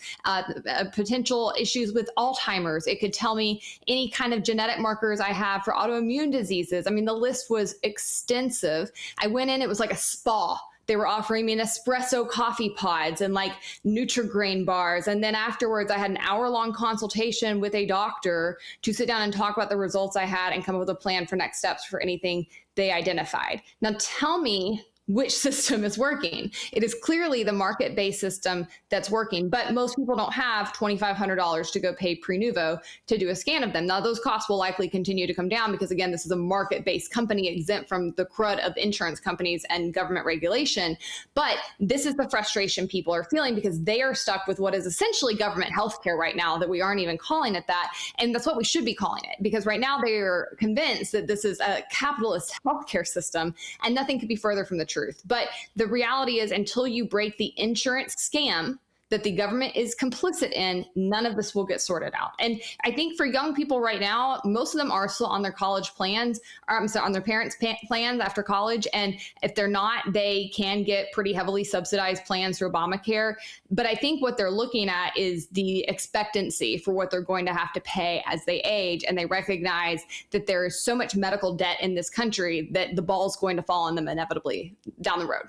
potential issues with Alzheimer's. It could tell me any kind of genetic markers I have for autoimmune diseases. I mean, the list was extensive. I went in, it was like a spa. They were offering me Nespresso coffee pods and like Nutri-Grain bars. And then afterwards, I had an hour-long consultation with a doctor to sit down and talk about the results I had and come up with a plan for next steps for anything they identified. Now tell me which system is working. It is clearly the market-based system that's working, but most people don't have $2,500 to go pay Prenuvo to do a scan of them. Now, those costs will likely continue to come down because, again, this is a market-based company exempt from the crud of insurance companies and government regulation. But this is the frustration people are feeling because they are stuck with what is essentially government healthcare right now, that we aren't even calling it that. And that's what we should be calling it, because right now they are convinced that this is a capitalist healthcare system, and nothing could be further from the truth. But the reality is, until you break the insurance scam that the government is complicit in, none of this will get sorted out. And I think for young people right now, most of them are still on their college plans, or I'm sorry, on their parents' plans after college. And if they're not, they can get pretty heavily subsidized plans through Obamacare. But I think what they're looking at is the expectancy for what they're going to have to pay as they age. And they recognize that there is so much medical debt in this country that the ball's going to fall on them inevitably down the road.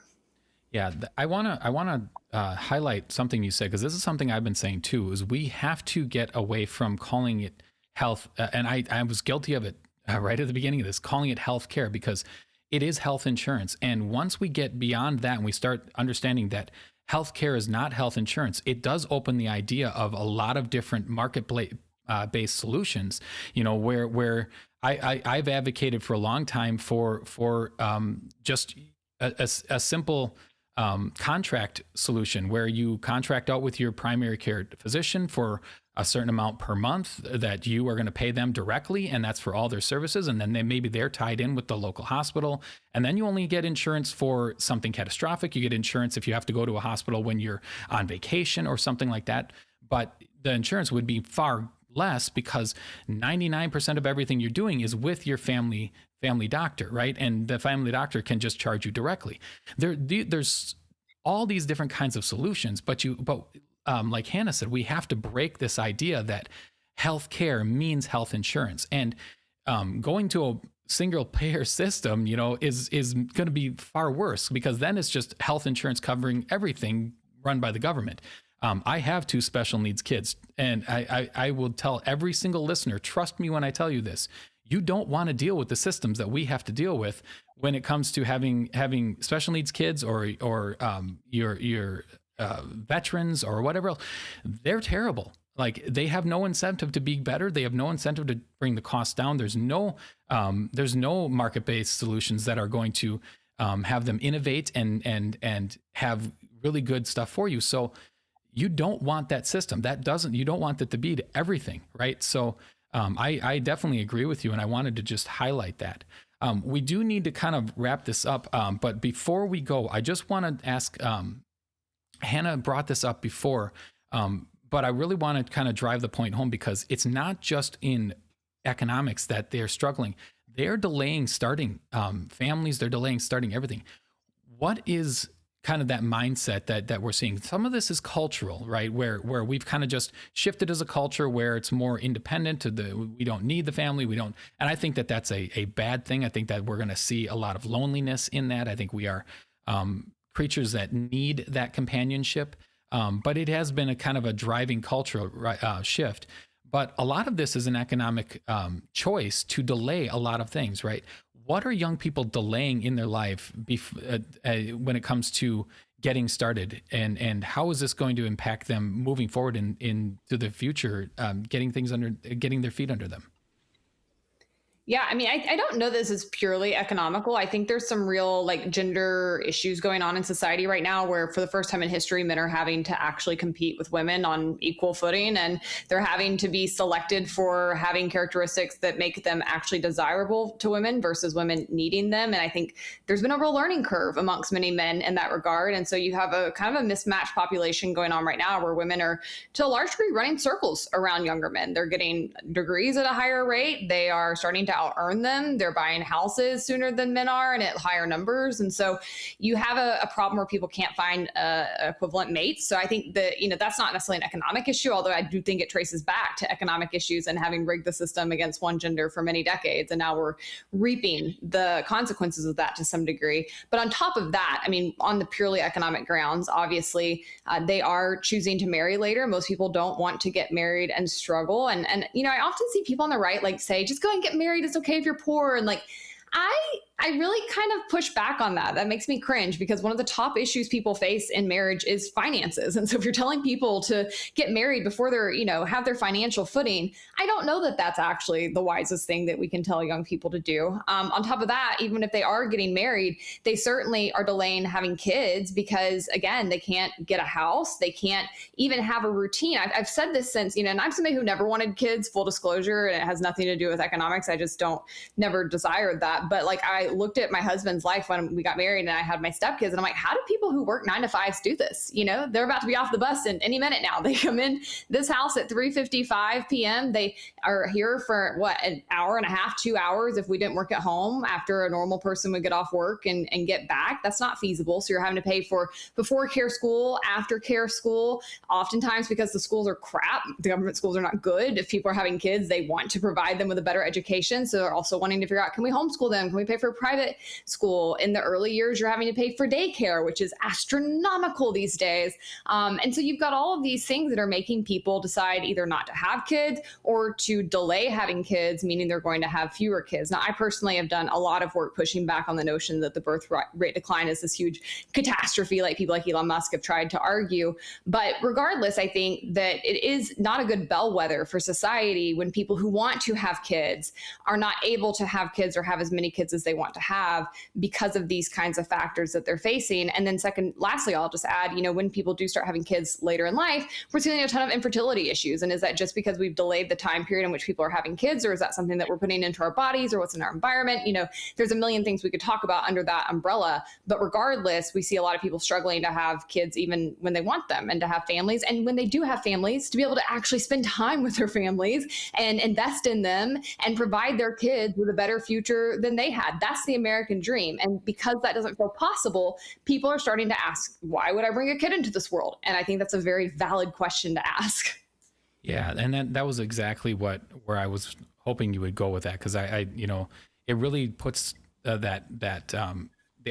Yeah, I want to highlight something you said, because this is something I've been saying too, is we have to get away from calling it health. And I was guilty of it right at the beginning of this, calling it health care, because it is health insurance. And once we get beyond that and we start understanding that health care is not health insurance, it does open the idea of a lot of different market-based solutions, where I've advocated for a long time for just a simple contract solution where you contract out with your primary care physician for a certain amount per month that you are going to pay them directly, and that's for all their services. And then maybe they're tied in with the local hospital, and then you only get insurance for something catastrophic. You get insurance if you have to go to a hospital when you're on vacation or something like that. But the insurance would be far less because 99% of everything you're doing is with your family doctor, right? And the family doctor can just charge you directly. There's all these different kinds of solutions, but like Hannah said, we have to break this idea that health care means health insurance. And going to a single payer system, is going to be far worse, because then it's just health insurance covering everything run by the government. I have 2 special needs kids, and I will tell every single listener, trust me when I tell you this, you don't want to deal with the systems that we have to deal with when it comes to having special needs kids or your veterans or whatever else. They're terrible. Like, they have no incentive to be better. They have no incentive to bring the cost down. There's no market-based solutions that are going to have them innovate and have really good stuff for you. So you don't want that system. You don't want that to be to everything, right? So I definitely agree with you, and I wanted to just highlight that. We do need to kind of wrap this up, but before we go, I just want to ask, Hannah brought this up before, but I really want to kind of drive the point home, because it's not just in economics that they're struggling. They're delaying starting families. They're delaying starting everything. What is kind of that mindset that we're seeing? Some of this is cultural, right? Where we've kind of just shifted as a culture where it's more independent we don't need the family. And I think that that's a bad thing. I think that we're going to see a lot of loneliness in that. I think we are creatures that need that companionship. But it has been a kind of a driving cultural shift. But a lot of this is an economic choice to delay a lot of things, right? What are young people delaying in their life when it comes to getting started, and how is this going to impact them moving forward into the future, getting their feet under them? Yeah, I mean, I don't know this is purely economical. I think there's some real gender issues going on in society right now where for the first time in history, men are having to actually compete with women on equal footing, and they're having to be selected for having characteristics that make them actually desirable to women versus women needing them. And I think there's been a real learning curve amongst many men in that regard. And so you have a kind of a mismatched population going on right now where women are to a large degree running circles around younger men. They're getting degrees at a higher rate. They are starting to out earn them. They're buying houses sooner than men are and at higher numbers. And so you have a problem where people can't find equivalent mates. So I think that, that's not necessarily an economic issue, although I do think it traces back to economic issues and having rigged the system against one gender for many decades. And now we're reaping the consequences of that to some degree. But on top of that, I mean, on the purely economic grounds, obviously, they are choosing to marry later. Most people don't want to get married and struggle. And I often see people on the right say, just go and get married. It's okay if you're poor. And I really kind of push back on that. That makes me cringe, because one of the top issues people face in marriage is finances. And so if you're telling people to get married before they're, have their financial footing, I don't know that that's actually the wisest thing that we can tell young people to do. On top of that, even if they are getting married, they certainly are delaying having kids because, again, they can't get a house. They can't even have a routine. I've said this since, and I'm somebody who never wanted kids, full disclosure, and it has nothing to do with economics. I just never desired that. But I I looked at my husband's life when we got married and I had my stepkids, and I'm like, how do people who work 9 to 5s do this? They're about to be off the bus in any minute now. They come in this house at 3:55 p.m. They are here for an hour and a half, 2 hours if we didn't work at home after a normal person would get off work and get back. That's not feasible. So you're having to pay for before care school, after care school. Oftentimes, because the schools are crap, the government schools are not good. If people are having kids, they want to provide them with a better education. So they're also wanting to figure out, can we homeschool them? Can we pay for a private school? In the early years, you're having to pay for daycare, which is astronomical these days. And so you've got all of these things that are making people decide either not to have kids or to delay having kids, meaning they're going to have fewer kids. Now, I personally have done a lot of work pushing back on the notion that the birth rate decline is this huge catastrophe, like people like Elon Musk have tried to argue. But regardless, I think that it is not a good bellwether for society when people who want to have kids are not able to have kids or have as many kids as they want to have because of these kinds of factors that they're facing. And then lastly, I'll just add, when people do start having kids later in life, we're seeing a ton of infertility issues. And is that just because we've delayed the time period in which people are having kids, or is that something that we're putting into our bodies or what's in our environment? There's a million things we could talk about under that umbrella. But regardless, we see a lot of people struggling to have kids even when they want them and to have families. And when they do have families, to be able to actually spend time with their families and invest in them and provide their kids with a better future than they had. That's the American dream. And because that doesn't feel possible, people are starting to ask, why would I bring a kid into this world? And I think that's a very valid question to ask. Yeah, and that was exactly where I was hoping you would go with that, because I it really puts the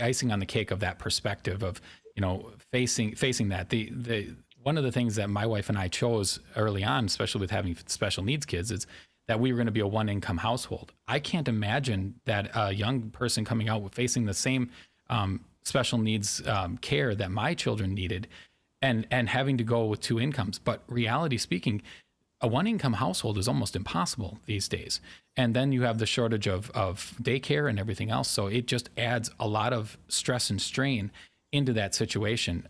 icing on the cake of that perspective of facing that. The one of the things that my wife and I chose early on, especially with having special needs kids, is that we were going to be a one income household. I can't imagine that a young person coming out with facing the same special needs care that my children needed and having to go with 2 incomes. But reality speaking, a one income household is almost impossible these days. And then you have the shortage of daycare and everything else. So it just adds a lot of stress and strain into that situation.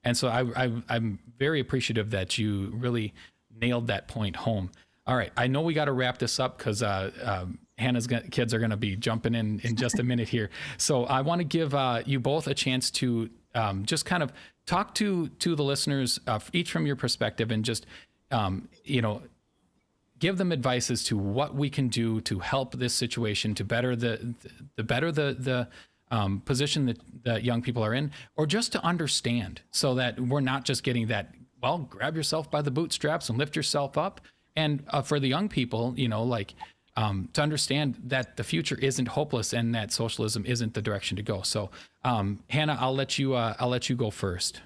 And so I'm very appreciative that you really nailed that point home. All right, I know we got to wrap this up because Hannah's kids are going to be jumping in just a minute here. So I want to give you both a chance to just kind of talk to the listeners, each from your perspective, and just give them advice as to what we can do to help this situation, to better the position that young people are in, or just to understand, so that we're not just getting that, well, grab yourself by the bootstraps and lift yourself up. And for the young people, to understand that the future isn't hopeless and that socialism isn't the direction to go. So, Hannah, I'll let you go first.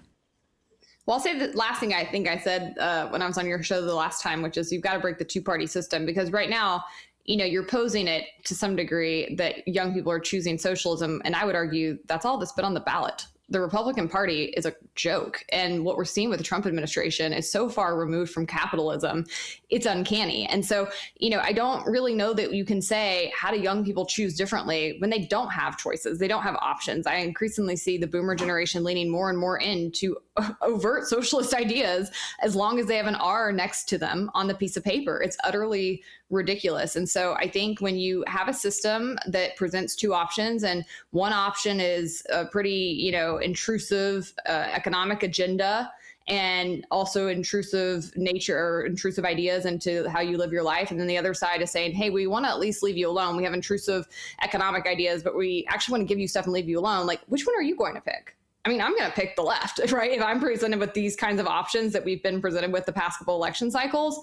Well, I'll say the last thing I think I said when I was on your show the last time, which is you've got to break the 2-party system, because right now, you're posing it to some degree that young people are choosing socialism. And I would argue that's all that's been on the ballot. The Republican Party is a joke. And what we're seeing with the Trump administration is so far removed from capitalism, it's uncanny. And so, I don't really know that you can say, how do young people choose differently when they don't have choices? They don't have options. I increasingly see the boomer generation leaning more and more into overt socialist ideas as long as they have an R next to them on the piece of paper. It's utterly ridiculous. And so I think when you have a system that presents 2 options, and one option is a pretty, intrusive economic agenda and also intrusive nature or intrusive ideas into how you live your life. And then the other side is saying, hey, we want to at least leave you alone. We have intrusive economic ideas, but we actually want to give you stuff and leave you alone. Like, which one are you going to pick? I mean, I'm going to pick the left, right? If I'm presented with these kinds of options that we've been presented with the past couple election cycles,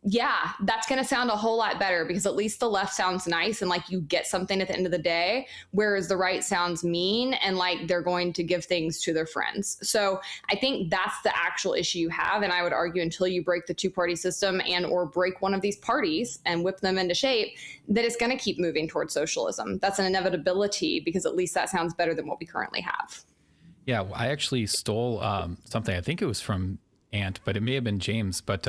yeah, that's going to sound a whole lot better, because at least the left sounds nice and like you get something at the end of the day, whereas the right sounds mean and like they're going to give things to their friends. So I think that's the actual issue you have. And I would argue until you break the 2-party system and or break one of these parties and whip them into shape, that it's going to keep moving towards socialism. That's an inevitability, because at least that sounds better than what we currently have. Yeah, I actually stole something. I think it was from Ant, but it may have been James. But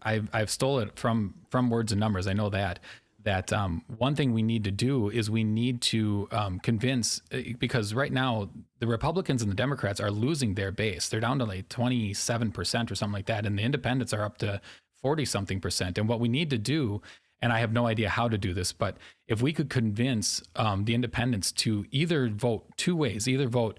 I've stole it from Words and Numbers. I know that one thing we need to do is we need to convince, because right now the Republicans and the Democrats are losing their base. They're down to like 27% or something like that, and the independents are up to 40-something%. And what we need to do and I have no idea how to do this, but if we could convince the independents to either vote two ways, either vote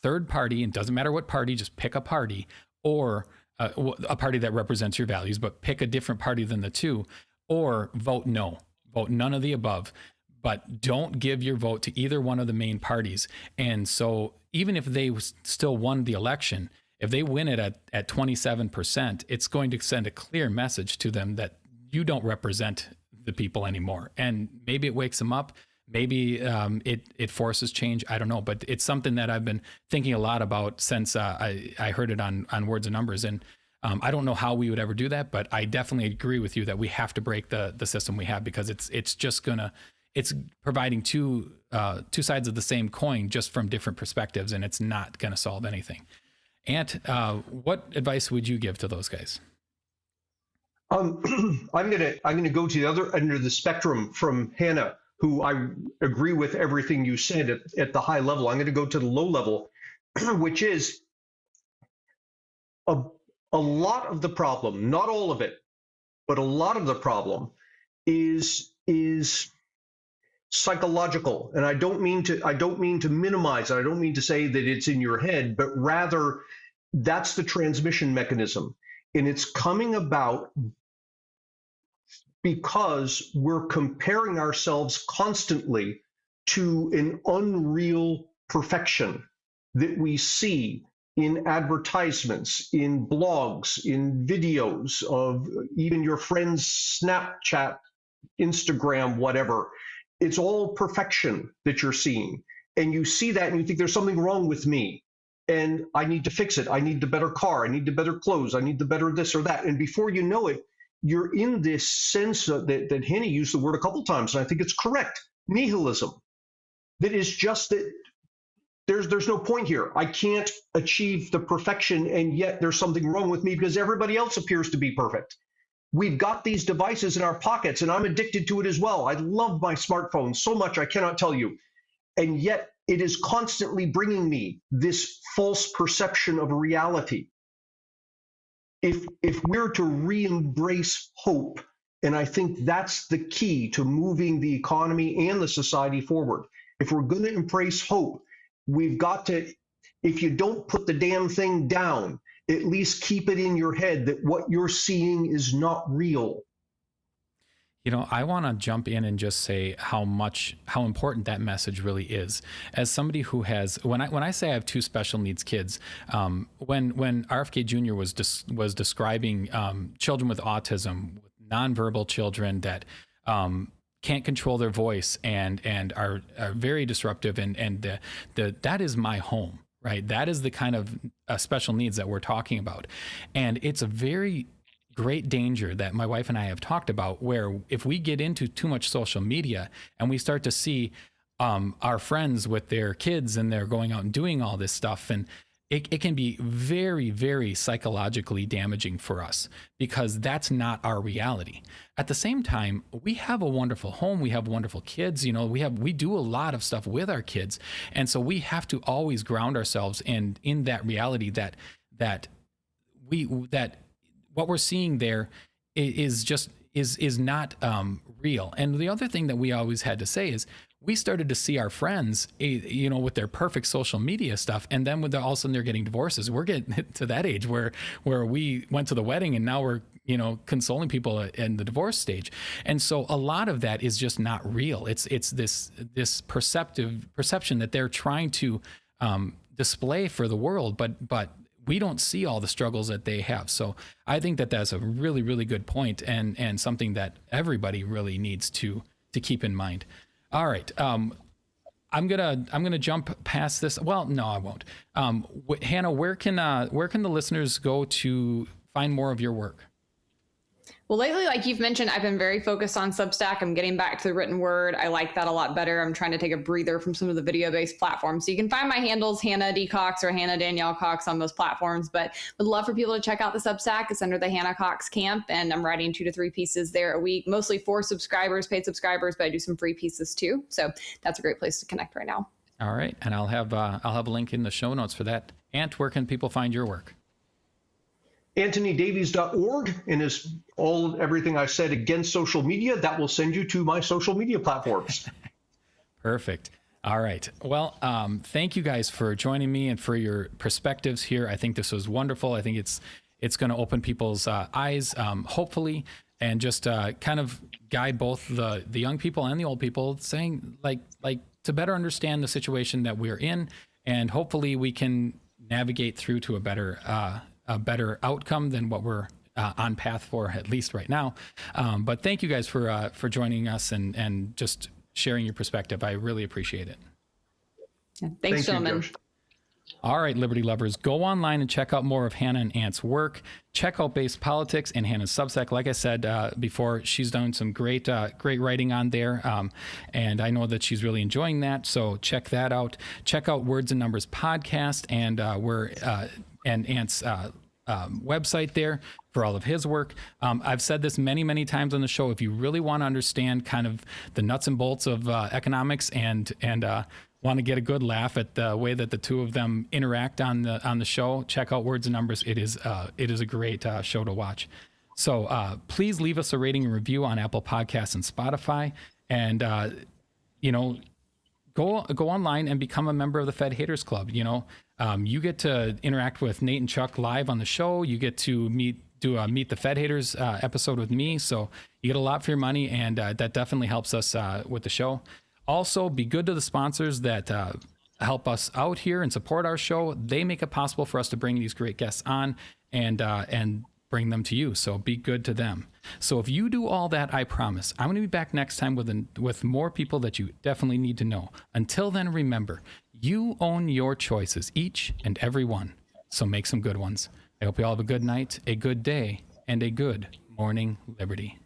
third party, and doesn't matter what party, just pick a party, or a party that represents your values, but pick a different party than the two, or vote no, vote none of the above, but don't give your vote to either one of the main parties. And so even if they still won the election, if they win it at 27%, it's going to send a clear message to them that you don't represent the people anymore. And maybe it wakes them up. Maybe it forces change. I don't know. But it's something that I've been thinking a lot about since I heard it on Words and Numbers. And I don't know how we would ever do that, but I definitely agree with you that we have to break the system we have, because it's providing two sides of the same coin, just from different perspectives, and it's not going to solve anything. Ant, what advice would you give to those guys? I'm gonna go to the other end of the spectrum from Hannah, who I agree with everything you said at the high level. I'm going to go to the low level, which is a lot of the problem, not all of it, but a lot of the problem is psychological. And I don't mean to minimize it. I don't mean to say that it's in your head, but rather that's the transmission mechanism. And it's coming about because we're comparing ourselves constantly to an unreal perfection that we see in advertisements, in blogs, in videos of even your friends' Snapchat, Instagram, whatever. It's all perfection that you're seeing. And you see that and you think there's something wrong with me and I need to fix it. I need the better car. I need the better clothes. I need the better this or that. And before you know it, you're in this sense that Hannah used the word a couple times, and I think it's correct, nihilism. That is just that there's no point here. I can't achieve the perfection, and yet there's something wrong with me because everybody else appears to be perfect. We've got these devices in our pockets, and I'm addicted to it as well. I love my smartphone so much, I cannot tell you. And yet it is constantly bringing me this false perception of reality. If we're to re-embrace hope, and I think that's the key to moving the economy and the society forward. If we're going to embrace hope, we've got to, if you don't put the damn thing down, at least keep it in your head that what you're seeing is not real. You know, I want to jump in and just say how important that message really is. As somebody who has, when I say I have two special needs kids, when RFK Jr. was describing children with autism, nonverbal children that can't control their voice and are very disruptive, and that is my home, right? That is the kind of special needs that we're talking about, and it's a very great danger that my wife and I have talked about, where if we get into too much social media and we start to see our friends with their kids and they're going out and doing all this stuff, and it can be very, very psychologically damaging for us, because that's not our reality. At the same time, we have a wonderful home. We have wonderful kids. You know, we do a lot of stuff with our kids. And so we have to always ground ourselves in that reality that what we're seeing there is not real. And the other thing that we always had to say is, we started to see our friends, you know, with their perfect social media stuff, and then all of a sudden they're getting divorces. We're getting to that age where we went to the wedding and now we're, you know, consoling people in the divorce stage. And so a lot of that is just not real. It's this perception that they're trying to display for the world, but we don't see all the struggles that they have. So I think that that's a really, really good point, and something that everybody really needs to keep in mind. All right. I'm gonna jump past this. Well, no, I won't. Hannah, where can the listeners go to find more of your work? Well, lately, like you've mentioned, I've been very focused on Substack. I'm getting back to the written word. I like that a lot better. I'm trying to take a breather from some of the video-based platforms. So you can find my handles, Hannah D. Cox or Hannah Danielle Cox, on those platforms. But would love for people to check out the Substack. It's under the Hannah Cox camp, and I'm writing 2 to 3 pieces there a week, mostly for subscribers, paid subscribers, but I do some free pieces too. So that's a great place to connect right now. All right, and I'll have a link in the show notes for that. Ant, where can people find your work? AntonyDavies.org, and is everything I said against social media, that will send you to my social media platforms. Perfect. All right. Well, thank you guys for joining me and for your perspectives here. I think this was wonderful. I think it's going to open people's eyes, hopefully, and just kind of guide both the young people and the old people, saying like to better understand the situation that we're in, and hopefully we can navigate through to a better outcome than what we're on path for, at least right now. But thank you guys for joining us and just sharing your perspective. I really appreciate it. Yeah, thanks, gentlemen. All right, Liberty lovers, go online and check out more of Hannah and Ant's work. Check out Base Politics and Hannah's Substack. Like I said before, she's done some great writing on there, and I know that she's really enjoying that. So check that out. Check out Words and Numbers podcast and Ant's website there for all of his work. I've said this many, many times on the show. If you really want to understand kind of the nuts and bolts of economics and want to get a good laugh at the way that the two of them interact on the show, check out Words and Numbers. It is a great show to watch. So please leave us a rating and review on Apple Podcasts and Spotify, and go online and become a member of the Fed Haters Club. You get to interact with Nate and Chuck live on the show. You get to meet the Fed Haters episode with me. So you get a lot for your money, and that definitely helps us with the show. Also, be good to the sponsors that help us out here and support our show. They make it possible for us to bring these great guests on and bring them to you. So be good to them. So if you do all that, I promise I'm going to be back next time with more people that you definitely need to know. Until then, remember, you own your choices, each and every one. So make some good ones. I hope you all have a good night, a good day, and a good morning, Liberty.